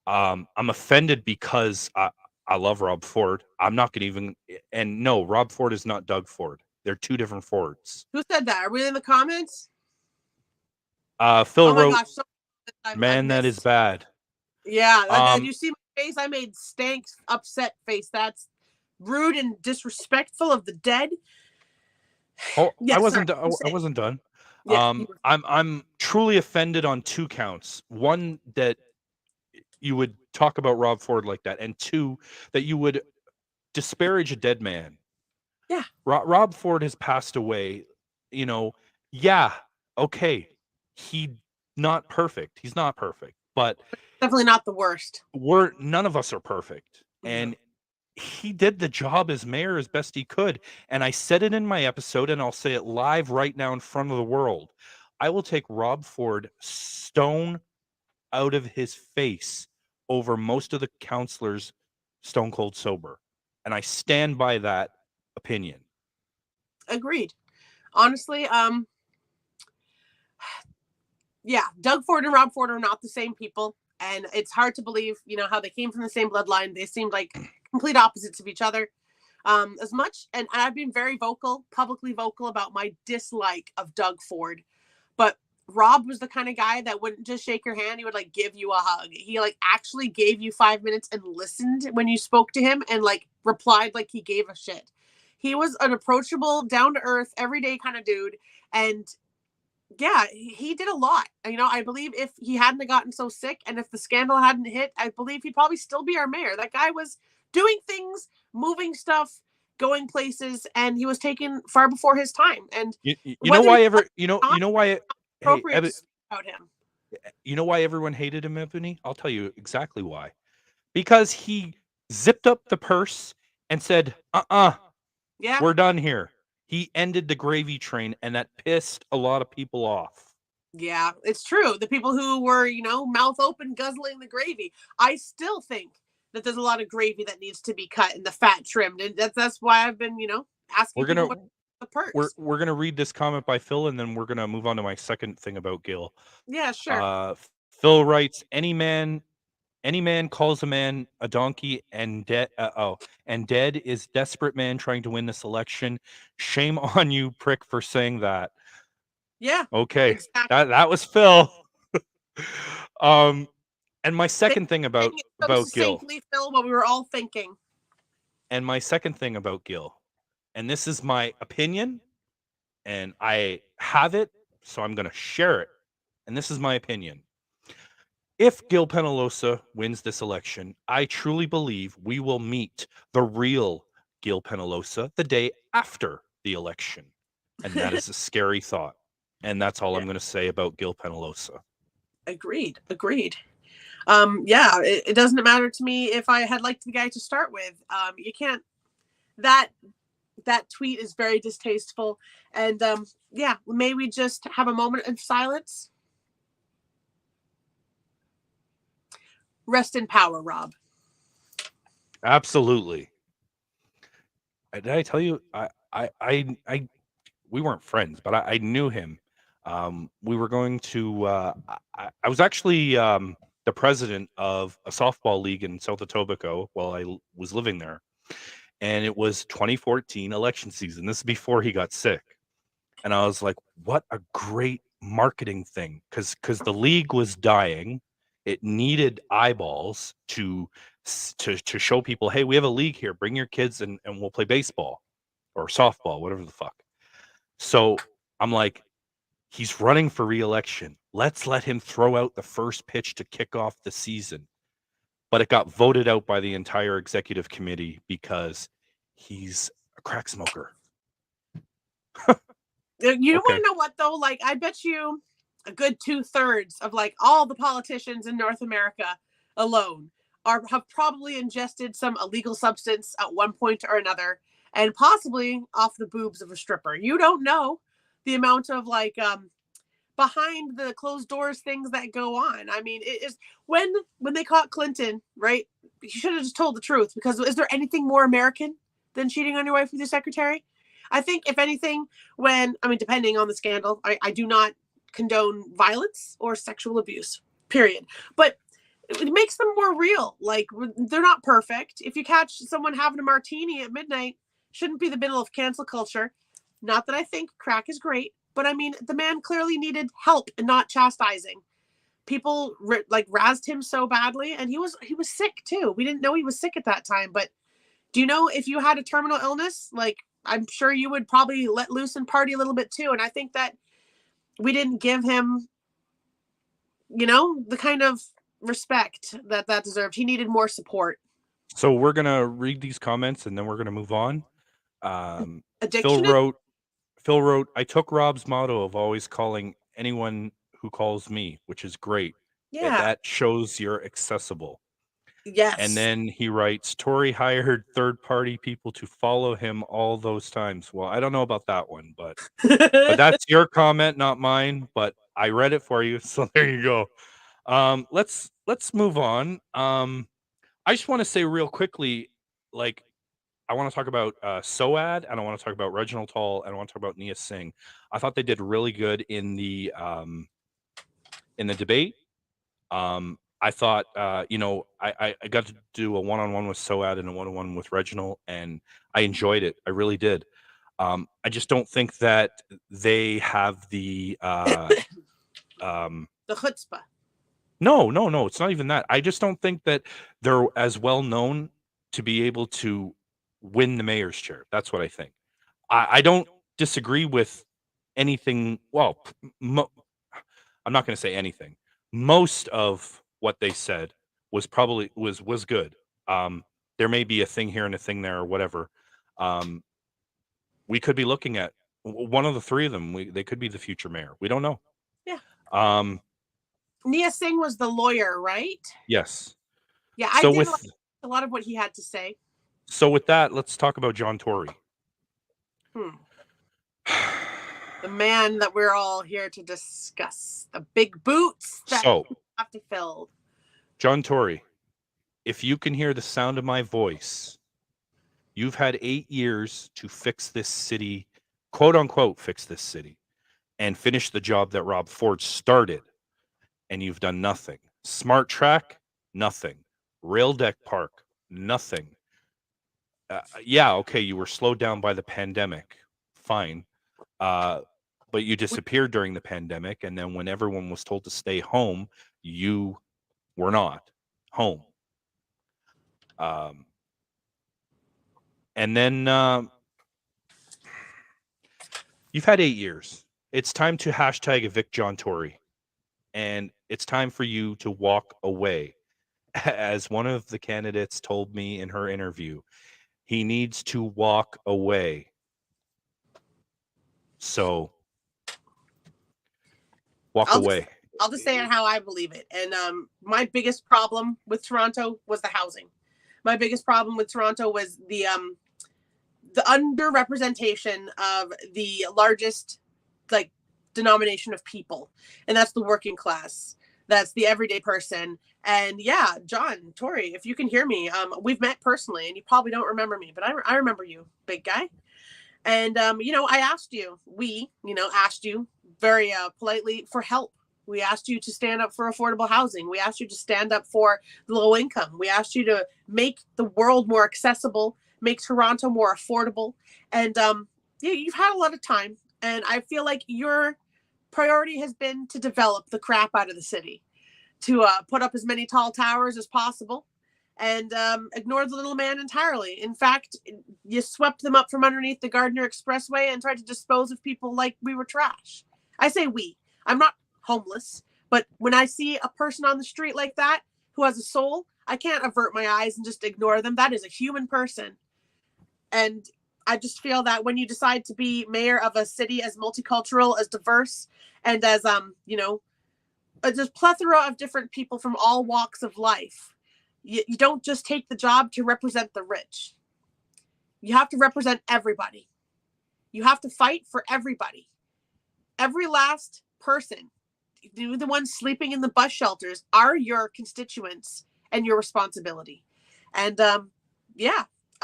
[SPEAKER 2] I'm offended because I love Rob Ford. I'm not going to even, and no, Rob Ford is not Doug Ford. They're two different Fords.
[SPEAKER 1] Who said that? Are we in the comments?
[SPEAKER 2] Phil wrote,
[SPEAKER 1] gosh,
[SPEAKER 2] man, that is bad.
[SPEAKER 1] Yeah. Did you see my face? I made Stank's upset face. That's rude and disrespectful of the dead.
[SPEAKER 2] Oh, yeah, I wasn't done. Yeah, I'm truly offended on two counts. One, that you would talk about Rob Ford like that, and two, that you would disparage a dead man.
[SPEAKER 1] Yeah.
[SPEAKER 2] Rob Ford has passed away. You know, yeah, okay. He's not perfect, but
[SPEAKER 1] definitely not the worst.
[SPEAKER 2] None of us are perfect. And he did the job as mayor as best he could. And I said it in my episode, and I'll say it live right now in front of the world. I will take Rob Ford stone out of his face over most of the counselors stone cold sober. And I stand by that opinion.
[SPEAKER 1] Agreed. Honestly, yeah, Doug Ford and Rob Ford are not the same people. And it's hard to believe, how they came from the same bloodline. They seemed like complete opposites of each other. As much, and I've been very publicly vocal about my dislike of Doug Ford. But Rob was the kind of guy that wouldn't just shake your hand. He would give you a hug. He actually gave you 5 minutes and listened when you spoke to him and replied like he gave a shit. He was an approachable, down to earth, everyday kind of dude. And yeah, he did a lot. I believe if he hadn't gotten so sick and if the scandal hadn't hit, I believe he'd probably still be our mayor. That guy was doing things, moving stuff, going places, and he was taken far before his time. And
[SPEAKER 2] you know why about
[SPEAKER 1] him.
[SPEAKER 2] You know why everyone hated him, Ebony? I'll tell you exactly why. Because he zipped up the purse and said,
[SPEAKER 1] yeah,
[SPEAKER 2] we're done here. He ended the gravy train, and that pissed a lot of people off.
[SPEAKER 1] Yeah, it's true. The people who were, mouth open, guzzling the gravy. I still think that there's a lot of gravy that needs to be cut and the fat trimmed. And that's why I've been, asking people what the perks.
[SPEAKER 2] We're going to read this comment by Phil, and then we're going to move on to my second thing about Gil.
[SPEAKER 1] Yeah, sure.
[SPEAKER 2] Phil writes, any man calls a man a donkey and dead is desperate man trying to win this election. Shame on you, prick, for saying that.
[SPEAKER 1] Yeah.
[SPEAKER 2] Okay. Exactly. That was Phil. And my second thing about Gil.
[SPEAKER 1] Phil, what we were all thinking.
[SPEAKER 2] And my second thing about Gil, and this is my opinion, and I have it, so I'm going to share it. And this is my opinion. If Gil Penalosa wins this election, I truly believe we will meet the real Gil Penalosa the day after the election. And that is a scary thought. And that's all I'm going to say about Gil Penalosa.
[SPEAKER 1] Agreed. Yeah, it doesn't matter to me if I had liked the guy to start with. You can't. That tweet is very distasteful. And yeah, may we just have a moment of silence? Rest in power, Rob.
[SPEAKER 2] Absolutely. Did I tell you? We weren't friends, but I knew him. We were going to. I was actually the president of a softball league in South Etobicoke while I was living there, and it was 2014 election season. This is before he got sick, and I was like, "What a great marketing thing!" Because the league was dying. It needed eyeballs to show people, hey, we have a league here. Bring your kids and we'll play baseball or softball, whatever the fuck. So I'm like, he's running for re-election. Let's let him throw out the first pitch to kick off the season. But it got voted out by the entire executive committee because he's a crack smoker.
[SPEAKER 1] You want to know what though? Like, I bet you a good 2/3 of like all the politicians in North America alone have probably ingested some illegal substance at one point or another, and possibly off the boobs of a stripper. You don't know the amount of like behind the closed doors things that go on. I mean, it is when they caught Clinton, right? You should have just told the truth, because is there anything more American than cheating on your wife with your secretary? I think if anything, depending on the scandal, I do not condone violence or sexual abuse, period. But it makes them more real. Like, they're not perfect. If you catch someone having a martini at midnight, shouldn't be the middle of cancel culture. Not that I think crack is great, but I mean, the man clearly needed help and not chastising. People razzed him so badly, and he was sick too. We didn't know he was sick at that time. But do you know, if you had a terminal illness, like, I'm sure you would probably let loose and party a little bit too. And I think that we didn't give him, the kind of respect that deserved. He needed more support.
[SPEAKER 2] So we're gonna read these comments and then we're gonna move on.
[SPEAKER 1] Addiction.
[SPEAKER 2] Phil wrote, I took Rob's motto of always calling anyone who calls me, which is great.
[SPEAKER 1] Yeah.
[SPEAKER 2] That shows you're accessible.
[SPEAKER 1] Yes.
[SPEAKER 2] And then he writes, Tory hired third-party people to follow him all those times. Well, I don't know about that one, but that's your comment, not mine. But I read it for you, so there you go. Let's move on. I just want to say real quickly, like, I want to talk about Soad, and I want to talk about Reginald Tall, and I want to talk about Nia Singh. I thought they did really good in the debate. I thought, I got to do a one-on-one with Soad and a one-on-one with Reginald, and I enjoyed it. I really did. I just don't think that they have the
[SPEAKER 1] chutzpah.
[SPEAKER 2] No, it's not even that. I just don't think that they're as well known to be able to win the mayor's chair. That's what I think. I don't disagree with anything. Well, I'm not going to say anything. Most of what they said was probably was good. There may be a thing here and a thing there or whatever. We could be looking at one of the three of them. They could be the future mayor. We don't know.
[SPEAKER 1] Yeah. Nia Singh was the lawyer, right?
[SPEAKER 2] Yes.
[SPEAKER 1] Yeah, I did like a lot of what he had to say.
[SPEAKER 2] So with that, let's talk about John Tory.
[SPEAKER 1] The man that we're all here to discuss. The big boots that have to fill.
[SPEAKER 2] John Tory, if you can hear the sound of my voice, you've had 8 years to fix this city, quote unquote, fix this city, and finish the job that Rob Ford started, and you've done nothing. Smart Track, nothing. Rail Deck Park, nothing. Yeah, okay, you were slowed down by the pandemic. Fine. But you disappeared during the pandemic, and then when everyone was told to stay home, you were not home. And then you've had 8 years. It's time to hashtag evict John Tory. And it's time for you to walk away. As one of the candidates told me in her interview, He needs to walk away. So walk away.
[SPEAKER 1] I'll just say it how I believe it. And my biggest problem with Toronto was the housing. My biggest problem with Toronto was the underrepresentation of the largest like denomination of people, and that's the working class. That's the everyday person. And yeah, John, Tori, if you can hear me, we've met personally, and you probably don't remember me, but I remember you, big guy. And I asked you, asked you very politely for help. We asked you to stand up for affordable housing. We asked you to stand up for the low income. We asked you to make the world more accessible, make Toronto more affordable. And you've had a lot of time. And I feel like your priority has been to develop the crap out of the city, to put up as many tall towers as possible, and ignore the little man entirely. In fact, you swept them up from underneath the Gardiner Expressway and tried to dispose of people like we were trash. I say we. I'm not homeless, but when I see a person on the street like that who has a soul, I can't avert my eyes and just ignore them. That is a human person. And I just feel that when you decide to be mayor of a city as multicultural, as diverse, and as a plethora of different people from all walks of life, you don't just take the job to represent the rich. You have to represent everybody. You have to fight for everybody. Every last person, the ones sleeping in the bus shelters, are your constituents and your responsibility. And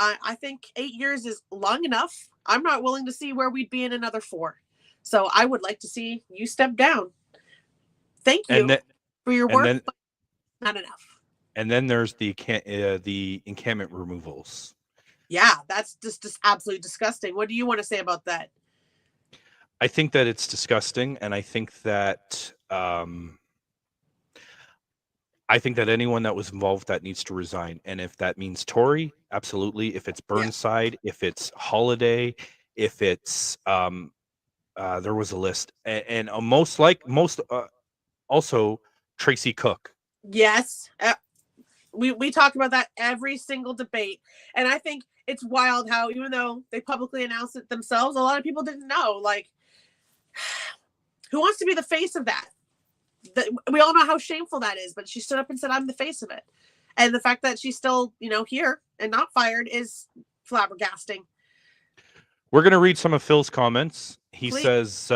[SPEAKER 1] I think 8 years is long enough. I'm not willing to see where we'd be in another 4. So I would like to see you step down. Thank you for your work, but not enough.
[SPEAKER 2] And then there's the encampment removals.
[SPEAKER 1] Yeah, that's just absolutely disgusting. What do you want to say about that?
[SPEAKER 2] I think that it's disgusting, and I think that anyone that was involved with that needs to resign. And if that means Tory, absolutely. If it's Burnside, if it's Holiday, if it's there was a list, and also Tracy Cook.
[SPEAKER 1] Yes, we talk about that every single debate, and I think it's wild how even though they publicly announced it themselves, a lot of people didn't know. Like, who wants to be the face of that? We all know how shameful that is, but she stood up and said, I'm the face of it. And the fact that she's still, here and not fired is flabbergasting.
[SPEAKER 2] We're going to read some of Phil's comments. He
[SPEAKER 1] Please.
[SPEAKER 2] says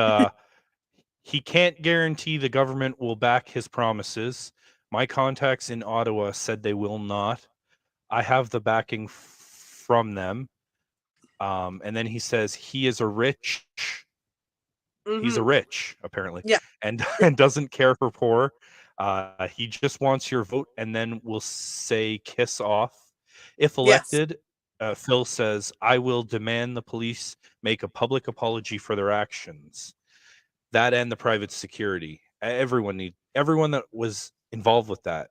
[SPEAKER 2] he can't guarantee the government will back his promises. My contacts in Ottawa said they will not. I have the backing from them. And then he says he is a rich. Mm-hmm. He's a rich, apparently.
[SPEAKER 1] Yeah.
[SPEAKER 2] And doesn't care for poor. He just wants your vote and then will say kiss off. If elected, Phil says, I will demand the police make a public apology for their actions. That and the private security. Everyone that was involved with that,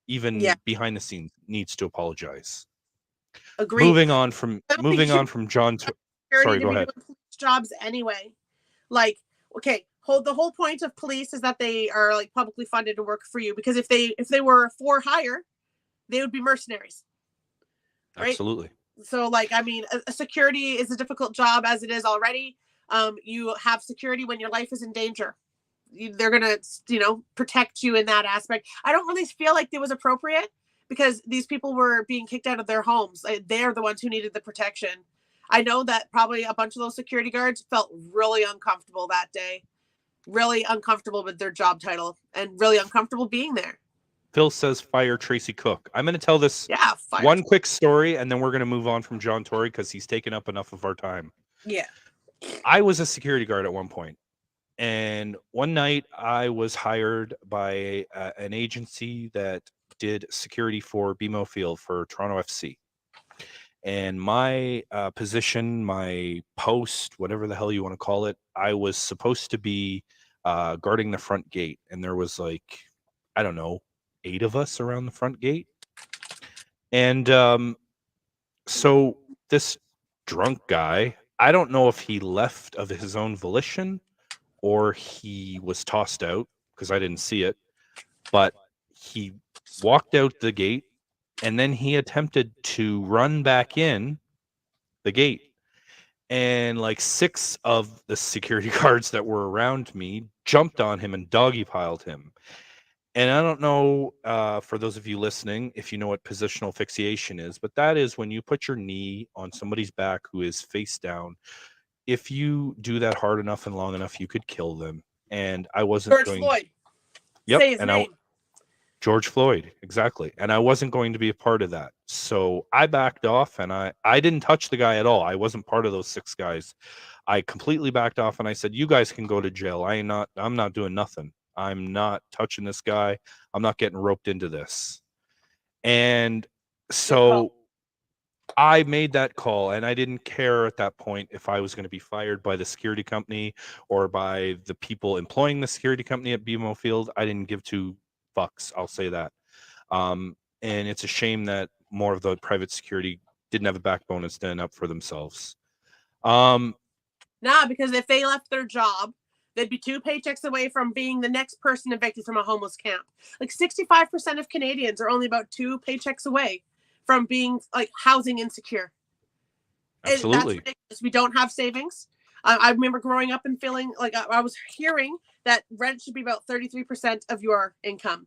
[SPEAKER 2] even behind the scenes, needs to apologize.
[SPEAKER 1] Agreed.
[SPEAKER 2] Moving on from John. Sorry, go ahead.
[SPEAKER 1] Jobs anyway. Like, okay, the whole point of police is that they are like publicly funded to work for you, because if they were for hire, they would be mercenaries. Right?
[SPEAKER 2] Absolutely.
[SPEAKER 1] So like, I mean, a security is a difficult job as it is already. You have security when your life is in danger. They're going to, protect you in that aspect. I don't really feel like it was appropriate because these people were being kicked out of their homes. They're the ones who needed the protection. I know that probably a bunch of those security guards felt really uncomfortable that day, really uncomfortable with their job title and really uncomfortable being there.
[SPEAKER 2] Phil says fire Tracy Cook. I'm going to tell this one quick story, and then we're going to move on from John Tory because he's taken up enough of our time.
[SPEAKER 1] Yeah.
[SPEAKER 2] I was a security guard at one point, and one night I was hired by an agency that did security for BMO Field for Toronto FC. And my position, my post, whatever the hell you want to call it, I was supposed to be guarding the front gate. And there was 8 of us around the front gate. And so this drunk guy, I don't know if he left of his own volition or he was tossed out because I didn't see it. But he walked out the gate. And then he attempted to run back in the gate. And like 6 of the security guards that were around me jumped on him and doggy piled him. And I don't know, for those of you listening, if you know what positional asphyxiation is, but that is when you put your knee on somebody's back who is face down. If you do that hard enough and long enough, you could kill them. And I wasn't
[SPEAKER 1] George
[SPEAKER 2] going.
[SPEAKER 1] Floyd.
[SPEAKER 2] Yep,
[SPEAKER 1] Say his
[SPEAKER 2] and
[SPEAKER 1] name.
[SPEAKER 2] George Floyd, exactly. And I wasn't going to be a part of that. So I backed off, and I didn't touch the guy at all. I wasn't part of those 6 guys. I completely backed off, and I said, "You guys can go to jail. I'm not doing nothing. I'm not touching this guy. I'm not getting roped into this." And so I made that call, and I didn't care at that point if I was going to be fired by the security company or by the people employing the security company at BMO Field. I didn't give 2 fucks. I'll say that. And it's a shame that more of the private security didn't have a backbone and stand up for themselves.
[SPEAKER 1] Because if they left their job, they'd be 2 paychecks away from being the next person evicted from a homeless camp. Like 65% of Canadians are only about 2 paychecks away from being like housing insecure.
[SPEAKER 2] Absolutely.
[SPEAKER 1] That's ridiculous. We don't have savings. I remember growing up and feeling like I was hearing that rent should be about 33% of your income.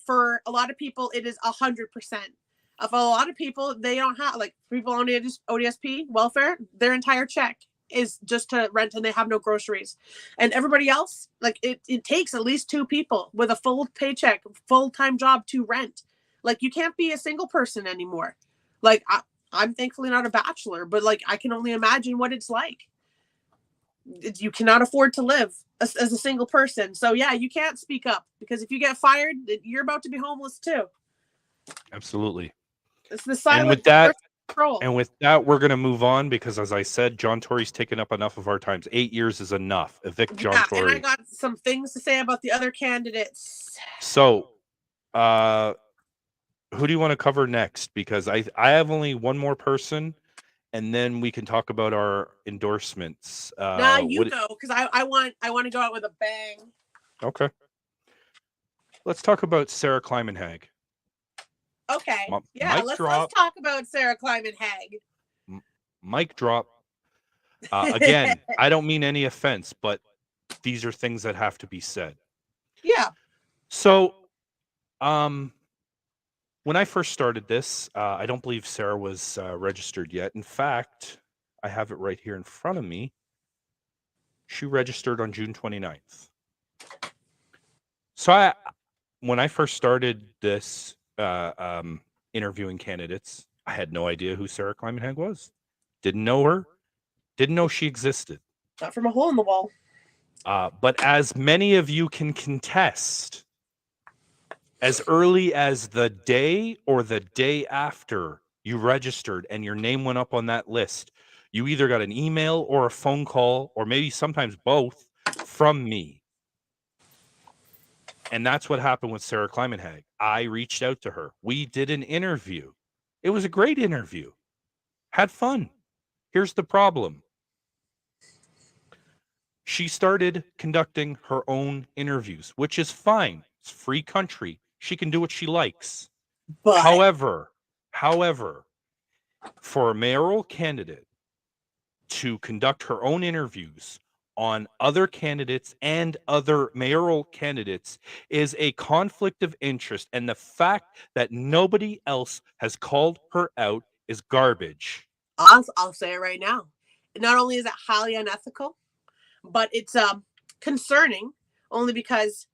[SPEAKER 1] For a lot of people, it is 100%. For a lot of people, they don't have, like people on ODSP welfare, their entire check is just to rent and they have no groceries. And everybody else, like it takes at least 2 people with a full paycheck, full-time job to rent. Like you can't be a single person anymore. Like I'm thankfully not a bachelor, but like I can only imagine what it's like. You cannot afford to live as a single person. So yeah, you can't speak up because if you get fired, you're about to be homeless too.
[SPEAKER 2] Absolutely.
[SPEAKER 1] It's the silent control.
[SPEAKER 2] And with that, we're going to move on because, as I said, John Tory's taken up enough of our times. 8 years is enough. Evict John Tory.
[SPEAKER 1] And I got some things to say about the other candidates.
[SPEAKER 2] So, who do you want to cover next? Because I have only one more person, and then we can talk about our endorsements.
[SPEAKER 1] You go, because I want to go out with a bang.
[SPEAKER 2] Okay. Let's talk about Sarah Kleiman-Hag.
[SPEAKER 1] Okay. Let's talk about Sarah Kleiman-Hag.
[SPEAKER 2] Mic drop. Again, I don't mean any offense, but these are things that have to be said.
[SPEAKER 1] Yeah.
[SPEAKER 2] So, when I first started this, I don't believe Sarah was registered yet. In fact, I have it right here in front of me. She registered on June 29th. So when I first started this interviewing candidates, I had no idea who Sarah Kleiman-Hag was. Didn't know her. Didn't know she existed.
[SPEAKER 1] Not from a hole in the wall.
[SPEAKER 2] But as many of you can contest, as early as the day or the day after you registered and your name went up on that list, you either got an email or a phone call, or maybe sometimes both, from me. And that's what happened with Sarah Kleiman-Hag. I reached out to her. We did an interview. It was a great interview. Had fun. Here's the problem. She started conducting her own interviews, which is fine. It's a free country. She can do what she likes. But however, for a mayoral candidate to conduct her own interviews on other candidates and other mayoral candidates is a conflict of interest. And the fact that nobody else has called her out is garbage.
[SPEAKER 1] I'll say it right now. Not only is it highly unethical, but it's concerning only because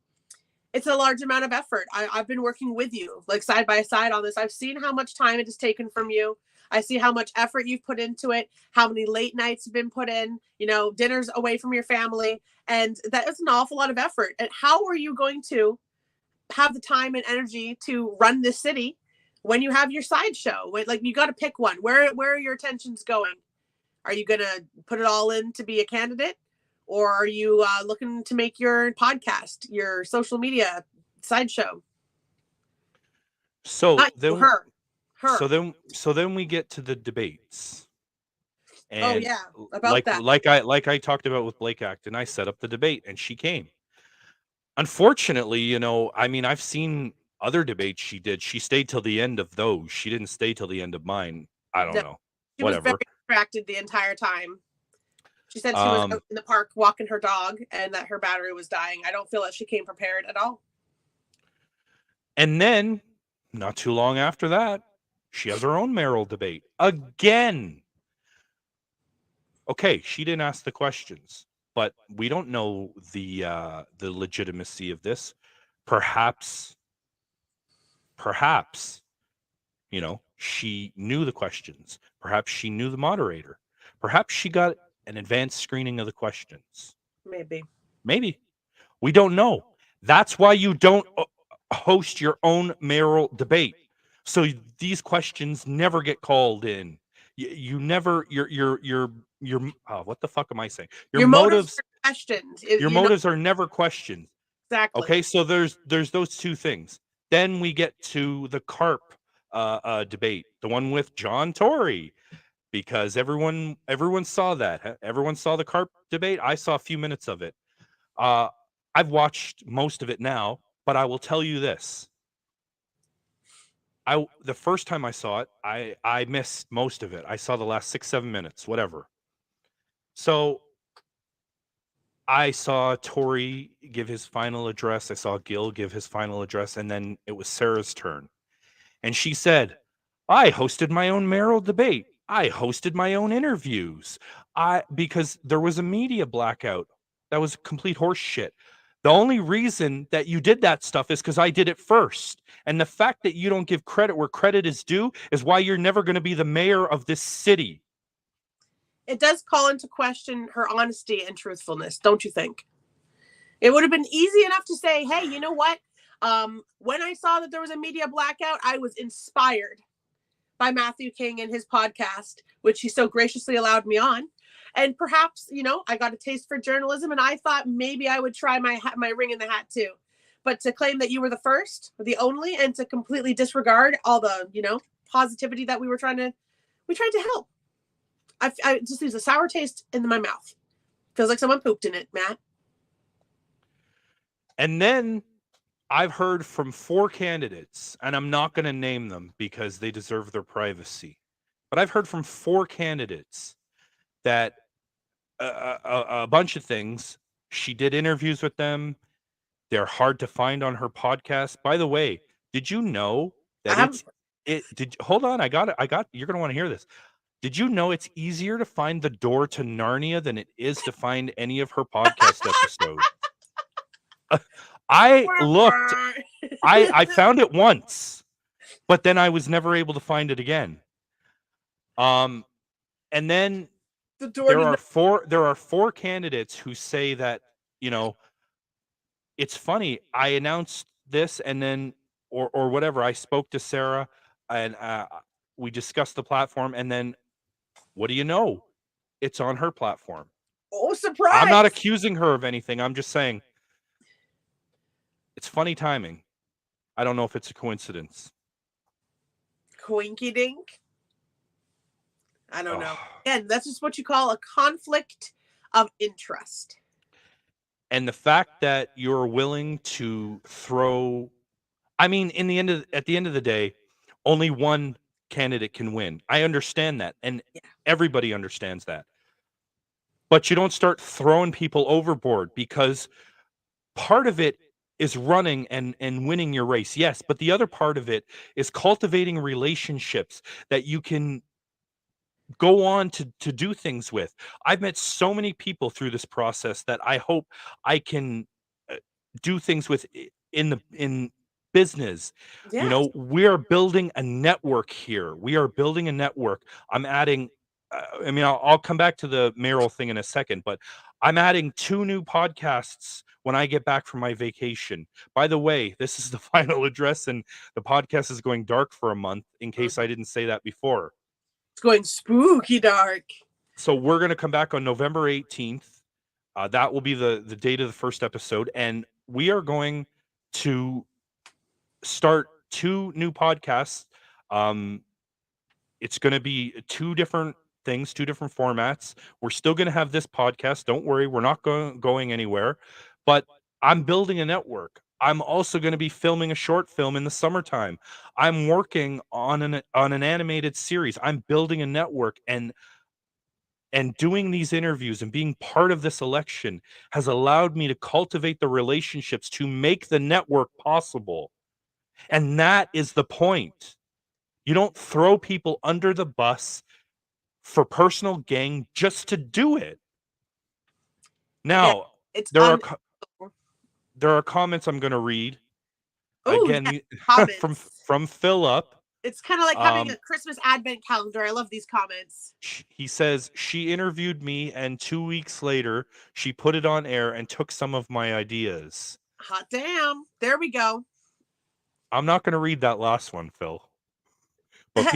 [SPEAKER 1] it's a large amount of effort. I've been working with you like side by side on this. I've seen how much time it has taken from you. I see how much effort you've put into it, how many late nights have been put in, dinners away from your family. And that is an awful lot of effort. And how are you going to have the time and energy to run this city when you have your sideshow? Like you got to pick one. Where are your attentions going? Are you going to put it all in to be a candidate? Or are you looking to make your podcast, your social media sideshow?
[SPEAKER 2] So
[SPEAKER 1] her.
[SPEAKER 2] So then we get to the debates. And
[SPEAKER 1] about that.
[SPEAKER 2] Like I talked about with Blake Acton, I set up the debate and she came. Unfortunately, I've seen other debates she did. She stayed till the end of those. She didn't stay till the end of mine. I don't know. Whatever.
[SPEAKER 1] distracted the entire time. She said she was out
[SPEAKER 2] Um,
[SPEAKER 1] in the park walking her dog and that her battery was dying. I don't feel that she came prepared at all.
[SPEAKER 2] and then, not too long after that, she has her own mayoral debate again. Okay, she didn't ask the questions, but we don't know the legitimacy of this. Perhaps, perhaps, she knew the questions. Perhaps she knew the moderator. Perhaps she got an advanced screening of the questions.
[SPEAKER 1] Maybe.
[SPEAKER 2] Maybe. We don't know. That's why you don't host your own mayoral debate. So these questions never get called in. You never your what the fuck am I saying? Your motives
[SPEAKER 1] are questioned.
[SPEAKER 2] your motives are never questioned.
[SPEAKER 1] Exactly.
[SPEAKER 2] Okay, so there's those two things. Then we get to the carp debate, the one with John Tory, because everyone saw that. Everyone saw the carp debate. I saw a few minutes of it. I've watched most of it now, but I will tell you this. The first time I saw it, I missed most of it. I saw the last 6-7 minutes, whatever. So I saw Tory give his final address. I saw Gil give his final address, and then it was Sarah's turn. And she said, I hosted my own mayoral debate. I hosted my own interviews. Because there was a media blackout. That was complete horse shit. The only reason that you did that stuff is because I did it first. And the fact that you don't give credit where credit is due is why you're never going to be the mayor of this city.
[SPEAKER 1] It does call into question her honesty and truthfulness, don't you think? It would have been easy enough to say, hey, you know what? When I saw that there was a media blackout, I was inspired by Matthew King and his podcast, which he so graciously allowed me on. And perhaps, I got a taste for journalism and I thought maybe I would try my ring in the hat too. But to claim that you were the first, or the only, and to completely disregard all the, positivity that we tried to help. I just leaves a sour taste in my mouth. Feels like someone pooped in it, Matt.
[SPEAKER 2] And then I've heard from 4 candidates, and I'm not going to name them because they deserve their privacy. But I've heard from 4 candidates that a bunch of things. She did interviews with them. They're hard to find on her podcast. By the way, did you know that hold on, I got it. You're going to want to hear this. Did you know it's easier to find the door to Narnia than it is to find any of her podcast episodes? I looked. I found it once, but then I was never able to find it again. And then there are 4 candidates who say that, it's funny. I announced this and then or whatever. I spoke to Sarah and we discussed the platform, and then what do you know? It's on her platform.
[SPEAKER 1] Oh, surprise!
[SPEAKER 2] I'm not accusing her of anything. I'm just saying it's funny timing. I don't know if it's a coincidence.
[SPEAKER 1] Coinky dink. I don't know. Again, that's just what you call a conflict of interest.
[SPEAKER 2] And the fact that you're willing to throw, at the end of the day, only one candidate can win. I understand that, and everybody understands that. But you don't start throwing people overboard, because part of it is running and winning your race. Yes, but the other part of it is cultivating relationships that you can go on to do things with. I've met so many people through this process that I hope I can do things with in business.
[SPEAKER 1] Yes.
[SPEAKER 2] We are building a network here. We are building a network. I'm adding I'll come back to the mayoral thing in a second, but I'm adding 2 new podcasts when I get back from my vacation. By the way, this is the final address, and the podcast is going dark for a month, in case I didn't say that before.
[SPEAKER 1] It's going spooky dark.
[SPEAKER 2] So we're going to come back on November 18th. That will be the date of the first episode. And we are going to start 2 new podcasts. It's going to be 2 different things, 2 different formats. We're still going to have this podcast. Don't worry. We're not going anywhere. But I'm building a network. I'm also going to be filming a short film in the summertime. I'm working on an animated series. I'm building a network, and And doing these interviews and being part of this election has allowed me to cultivate the relationships to make the network possible. And that is the point. You don't throw people under the bus for personal gain just to do it.
[SPEAKER 1] Yeah,
[SPEAKER 2] Now,
[SPEAKER 1] it's
[SPEAKER 2] there are there are comments I'm going to read
[SPEAKER 1] oh yeah,
[SPEAKER 2] again
[SPEAKER 1] comments.
[SPEAKER 2] from Philip.
[SPEAKER 1] It's kind of like having a Christmas advent calendar. I love these comments.
[SPEAKER 2] He says, she interviewed me, and 2 weeks later, she put it on air and took some of my ideas.
[SPEAKER 1] Hot damn. There we go.
[SPEAKER 2] I'm not going to read that last one, Phil. But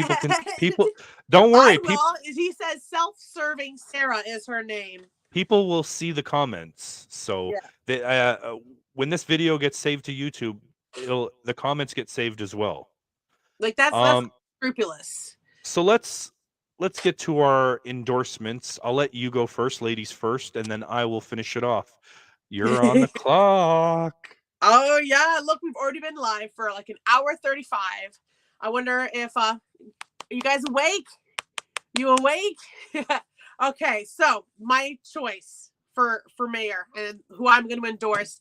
[SPEAKER 2] people don't worry.
[SPEAKER 1] I will. He says self-serving Sarah is her name.
[SPEAKER 2] People will see the comments. So
[SPEAKER 1] yeah.
[SPEAKER 2] When this video gets saved to YouTube, the comments get saved as well.
[SPEAKER 1] Like that's scrupulous.
[SPEAKER 2] So let's get to our endorsements. I'll let you go first, ladies first, and then I will finish it off. You're on the clock.
[SPEAKER 1] Oh yeah, look, we've already been live for like an hour 35. I wonder if are you guys awake? You awake? Okay, so my choice for mayor and who I'm going to endorse.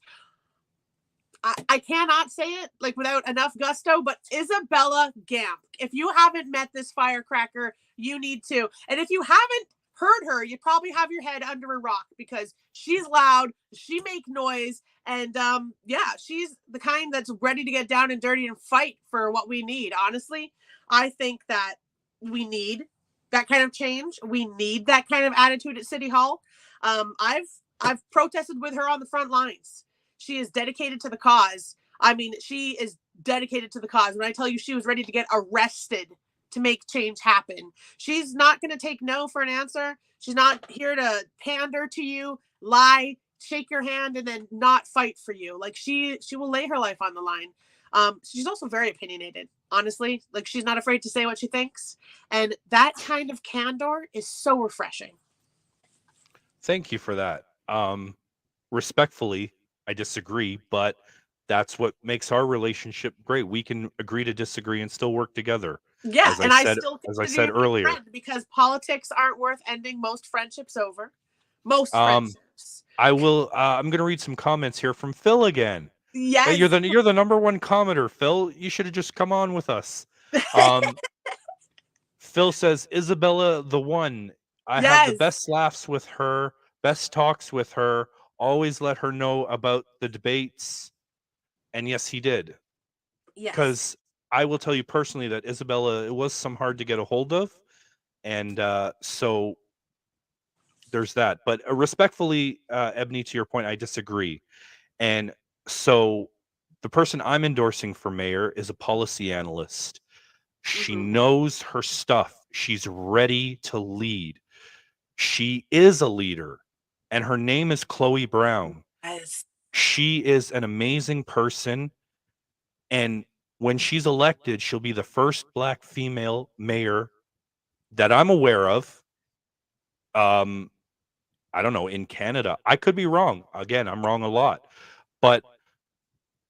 [SPEAKER 1] I cannot say it like without enough gusto, but Isabella Gamp. If you haven't met this firecracker, you need to. And if you haven't heard her, you probably have your head under a rock because she's loud, she make noise, and yeah, she's the kind that's ready to get down and dirty and fight for what we need. Honestly, I think that we need that kind of change. We need that kind of attitude at City Hall. I've protested with her on the front lines. She is dedicated to the cause. I mean, she is dedicated to the cause. When I tell you she was ready to get arrested to make change happen, she's not going to take no for an answer. She's not here to pander to you, lie, shake your hand, and then not fight for you. Like she will lay her life on the line. She's also very opinionated, honestly. Like she's not afraid to say what she thinks. And that kind of candor is so refreshing.
[SPEAKER 2] Thank you for that. Respectfully, I disagree, but that's what makes our relationship great. We can agree to disagree and still work together.
[SPEAKER 1] Yeah, as I said
[SPEAKER 2] earlier,
[SPEAKER 1] because politics aren't worth ending most friendships over. Most friendships.
[SPEAKER 2] I will. I'm going to read some comments here from Phil again.
[SPEAKER 1] Yes,
[SPEAKER 2] hey, you're the number one commenter, Phil. You should have just come on with us. Phil says Isabella the one. I have the best laughs with her, best talks with her. Always let her know about the debates. And yes, he did.
[SPEAKER 1] Yes.
[SPEAKER 2] Because I will tell you personally that Isabella, it was some hard to get a hold of. And so there's that. But respectfully, Ebony, to your point, I disagree. And so the person I'm endorsing for mayor is a policy analyst. She knows her stuff. She's ready to lead. She is a leader. And her name is Chloe Brown.
[SPEAKER 1] Yes.
[SPEAKER 2] She is an amazing person. And when she's elected, she'll be the first Black female mayor that I'm aware of. I don't know, in Canada. I could be wrong. Again, I'm wrong a lot. But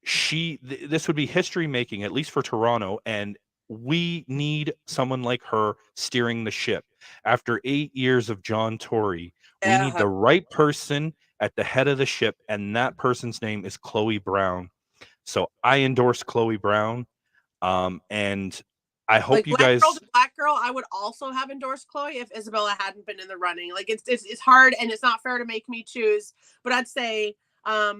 [SPEAKER 2] this would be history making, at least for Toronto. And we need someone like her steering the ship. After 8 years of John Tory, we need the right person at the head of the ship, and that person's name is Chloe Brown. So I endorse Chloe Brown, and I hope like you guys.
[SPEAKER 1] Black girl, I would also have endorsed Chloe if Isabella hadn't been in the running. Like it's hard and it's not fair to make me choose, but I'd say I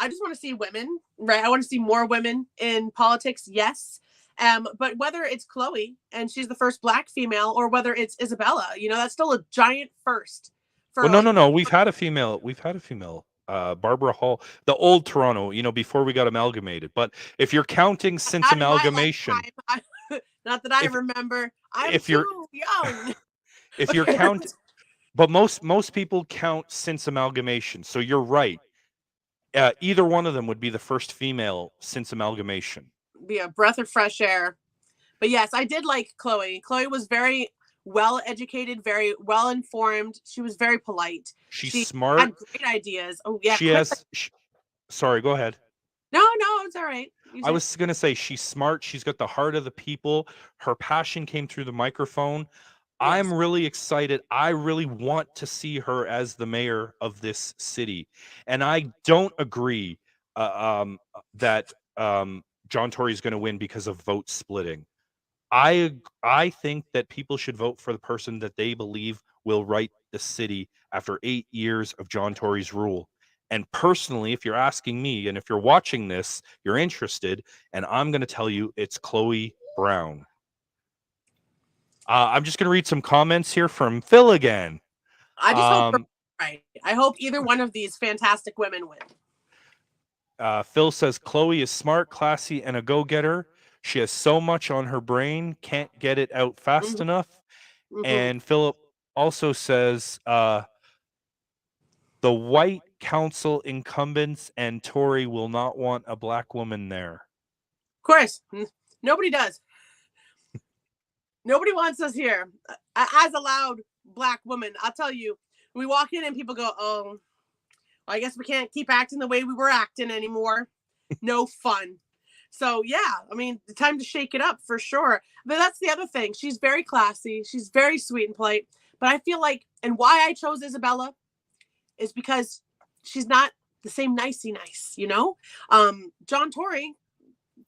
[SPEAKER 1] just want to see women, right? I want to see more women in politics, yes. But whether it's Chloe and she's the first Black female, or whether it's Isabella, that's still a giant first.
[SPEAKER 2] No. We've had a female. Barbara Hall, the old Toronto, before we got amalgamated. But if you're counting since amalgamation,
[SPEAKER 1] not that I remember. I'm too young.
[SPEAKER 2] If you're counting, but most people count since amalgamation. So you're right. Either one of them would be the first female since amalgamation.
[SPEAKER 1] Be a breath of fresh air. But yes, I did like Chloe. Chloe was very well educated, very well informed. She was very polite.
[SPEAKER 2] She's smart.
[SPEAKER 1] Had great ideas. Oh yeah.
[SPEAKER 2] Sorry, go ahead.
[SPEAKER 1] No, it's all right.
[SPEAKER 2] I was gonna say she's smart. She's got the heart of the people. Her passion came through the microphone. I'm really excited. I really want to see her as the mayor of this city. And I don't agree that John Tory is going to win because of vote splitting. I think that people should vote for the person that they believe will right the city after 8 years of John Tory's rule. And personally, if you're asking me, and if you're watching this, you're interested, and I'm going to tell you it's Chloe Brown. I'm just going to read some comments here from Phil again.
[SPEAKER 1] I just hope right. I hope either one of these fantastic women win.
[SPEAKER 2] Phil says Chloe is smart, classy, and a go-getter. She has so much on her brain, can't get it out fast enough. And Philip also says the white council incumbents and Tory will not want a black woman there.
[SPEAKER 1] Of course, nobody does. Nobody wants us here. As a loud black woman, I'll tell you, we walk in and people go, oh, I guess we can't keep acting the way we were acting anymore. No fun. So, yeah, I mean, the time to shake it up for sure. But that's the other thing. She's very classy. She's very sweet and polite. But I feel like, and why I chose Isabella is because she's not the same nicey nice, you know? John Tory,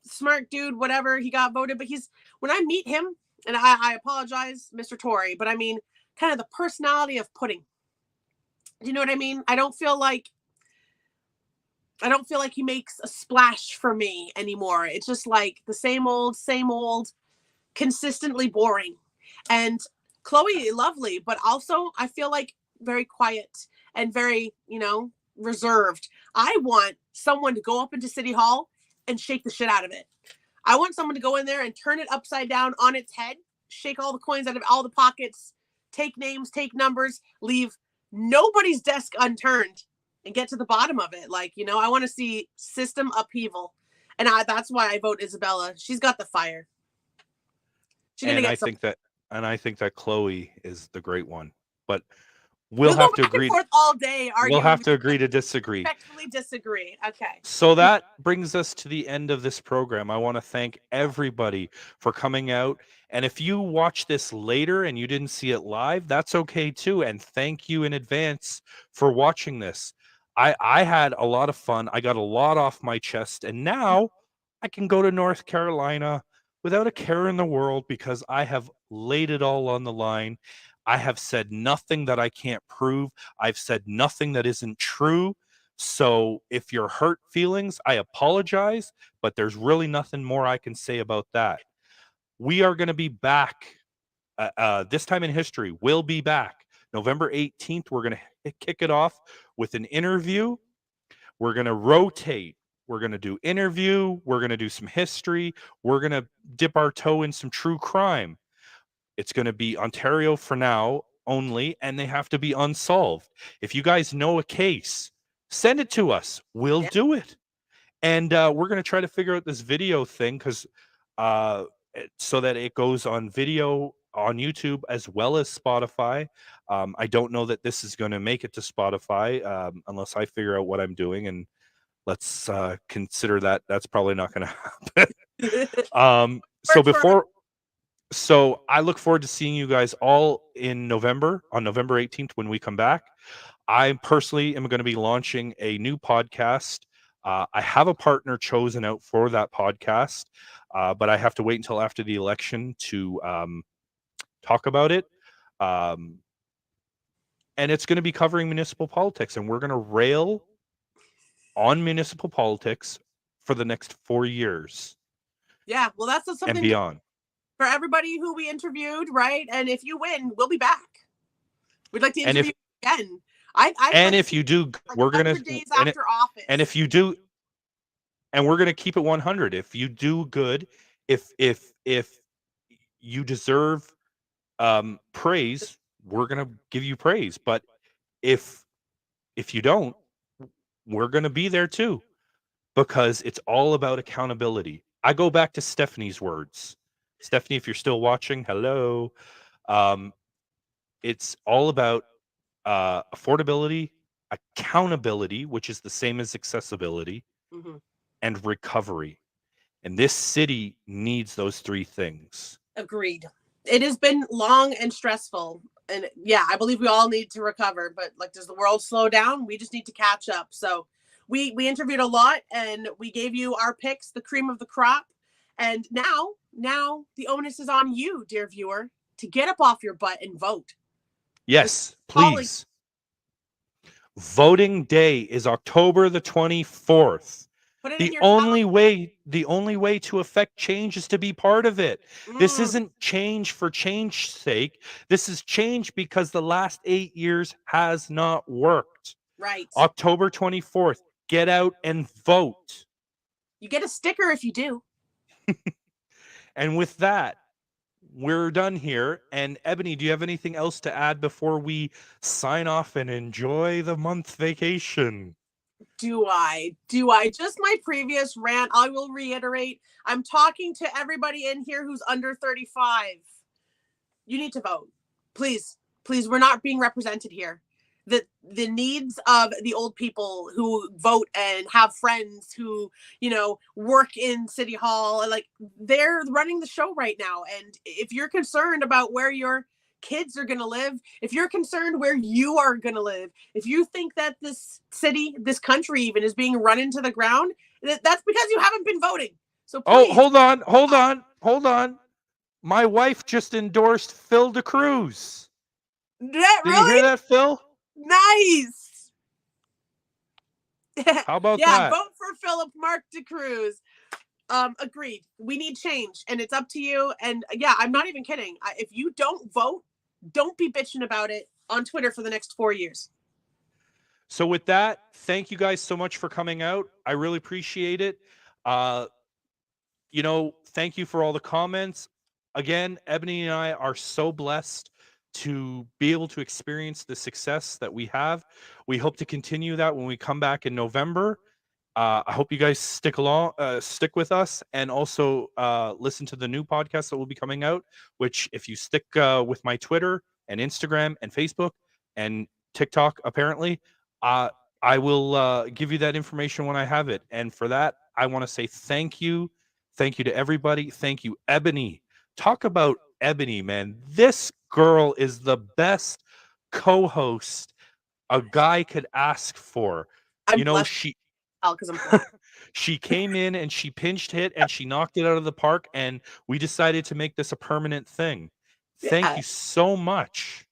[SPEAKER 1] smart dude, whatever, he got voted. But when I meet him, and I apologize, Mr. Tory, but I mean, kind of the personality of pudding. Do you know what I mean? I don't feel like he makes a splash for me anymore. It's just like the same old, consistently boring. And Chloe, lovely, but also I feel like very quiet and very, reserved. I want someone to go up into City Hall and shake the shit out of it. I want someone to go in there and turn it upside down on its head, shake all the coins out of all the pockets, take names, take numbers, leave nobody's desk unturned, and get to the bottom of it. Like, I want to see system upheaval. And that's why I vote Isabella. She's got the fire.
[SPEAKER 2] I think that Chloe is the great one. But we'll have to agree
[SPEAKER 1] all day.
[SPEAKER 2] We'll have to agree to disagree.
[SPEAKER 1] Respectfully disagree. Okay.
[SPEAKER 2] So that brings us to the end of this program. I want to thank everybody for coming out. And if you watch this later and you didn't see it live, that's okay too. And thank you in advance for watching this. I had a lot of fun. I got a lot off my chest. And now I can go to North Carolina without a care in the world because I have laid it all on the line. I have said nothing that I can't prove. I've said nothing that isn't true. So if you're hurt feelings, I apologize, but there's really nothing more I can say about that. We are going to be back this time in history. We'll be back November 18th. We're going to kick it off with an interview. We're going to rotate. We're going to do interview. We're going to do some history. We're going to dip our toe in some true crime. It's going to be Ontario for now only, and they have to be unsolved. If you guys know a case, send it to us. We'll do it. And we're going to try to figure out this video thing so that it goes on video on YouTube as well as Spotify. I don't know that this is going to make it to Spotify unless I figure out what I'm doing. And let's consider that that's probably not going to happen. So I look forward to seeing you guys all in November, on November 18th when we come back. I personally am going to be launching a new podcast. I have a partner chosen out for that podcast, but I have to wait until after the election to talk about it. And it's going to be covering municipal politics, and we're going to rail on municipal politics for the next 4 years.
[SPEAKER 1] Yeah, well, that's something
[SPEAKER 2] and beyond.
[SPEAKER 1] For everybody who we interviewed, right? And if you win, we'll be back. We'd like to interview you again.
[SPEAKER 2] If you do, we're gonna
[SPEAKER 1] days after office.
[SPEAKER 2] And if you do, and we're gonna keep it 100. If you do good, if you deserve praise, we're gonna give you praise. But if you don't, we're gonna be there too, because it's all about accountability. I go back to Stephanie's words. Stephanie, if you're still watching, hello. It's all about affordability, accountability, which is the same as accessibility, and recovery. And this city needs those three things.
[SPEAKER 1] Agreed. It has been long and stressful. And yeah, I believe we all need to recover, but like, does the world slow down? We just need to catch up. So we interviewed a lot and we gave you our picks, the cream of the crop. And now the onus is on you, dear viewer, to get up off your butt and vote.
[SPEAKER 2] Yes, please. Voting day is October the 24th. The only way to affect change is to be part of it. This isn't change for change's sake. This is change because the last 8 years has not worked.
[SPEAKER 1] Right.
[SPEAKER 2] October 24th, get out and vote.
[SPEAKER 1] You get a sticker if you do.
[SPEAKER 2] And with that, we're done here. And Ebony, do you have anything else to add before we sign off and enjoy the month vacation?
[SPEAKER 1] Do I? Just my previous rant, I will reiterate. I'm talking to everybody in here who's under 35. You need to vote. Please, we're not being represented here. The needs of the old people who vote and have friends who, work in City Hall, and like, they're running the show right now. And if you're concerned about where your kids are going to live, if you're concerned where you are going to live, if you think that this city, this country even, is being run into the ground, that's because you haven't been voting. So please.
[SPEAKER 2] Oh, hold on. My wife just endorsed Phil DeCruz.
[SPEAKER 1] Did
[SPEAKER 2] you hear that, Phil?
[SPEAKER 1] Nice.
[SPEAKER 2] How about
[SPEAKER 1] yeah,
[SPEAKER 2] that?
[SPEAKER 1] Vote for Philip Mark DeCruz. Agreed. We need change, and it's up to you. And yeah, I'm not even kidding. If you don't vote, don't be bitching about it on Twitter for the next 4 years.
[SPEAKER 2] So with that, thank you guys so much for coming out. I really appreciate it. Thank you for all the comments. Again, Ebony and I are so blessed to be able to experience the success that we have. We hope to continue that when we come back in November. I hope you guys stick with us, and also listen to the new podcast that will be coming out, which, if you stick with my Twitter and Instagram and Facebook and TikTok, apparently, I will give you that information when I have it. And for that, I want to say thank you. Thank you to everybody. Thank you, Ebony. Talk about Ebony, man. This girl is the best co-host a guy could ask for.
[SPEAKER 1] Because I'm black.
[SPEAKER 2] She came in and she pinched hit and she knocked it out of the park, and we decided to make this a permanent thing. Thank you so much.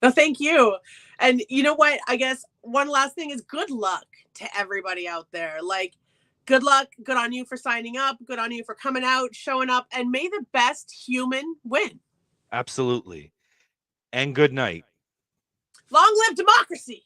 [SPEAKER 1] No, thank you. And you know what? I guess one last thing is good luck to everybody out there. Like, good luck. Good on you for signing up. Good on you for coming out, showing up, and may the best human win.
[SPEAKER 2] Absolutely. And good night.
[SPEAKER 1] Long live democracy.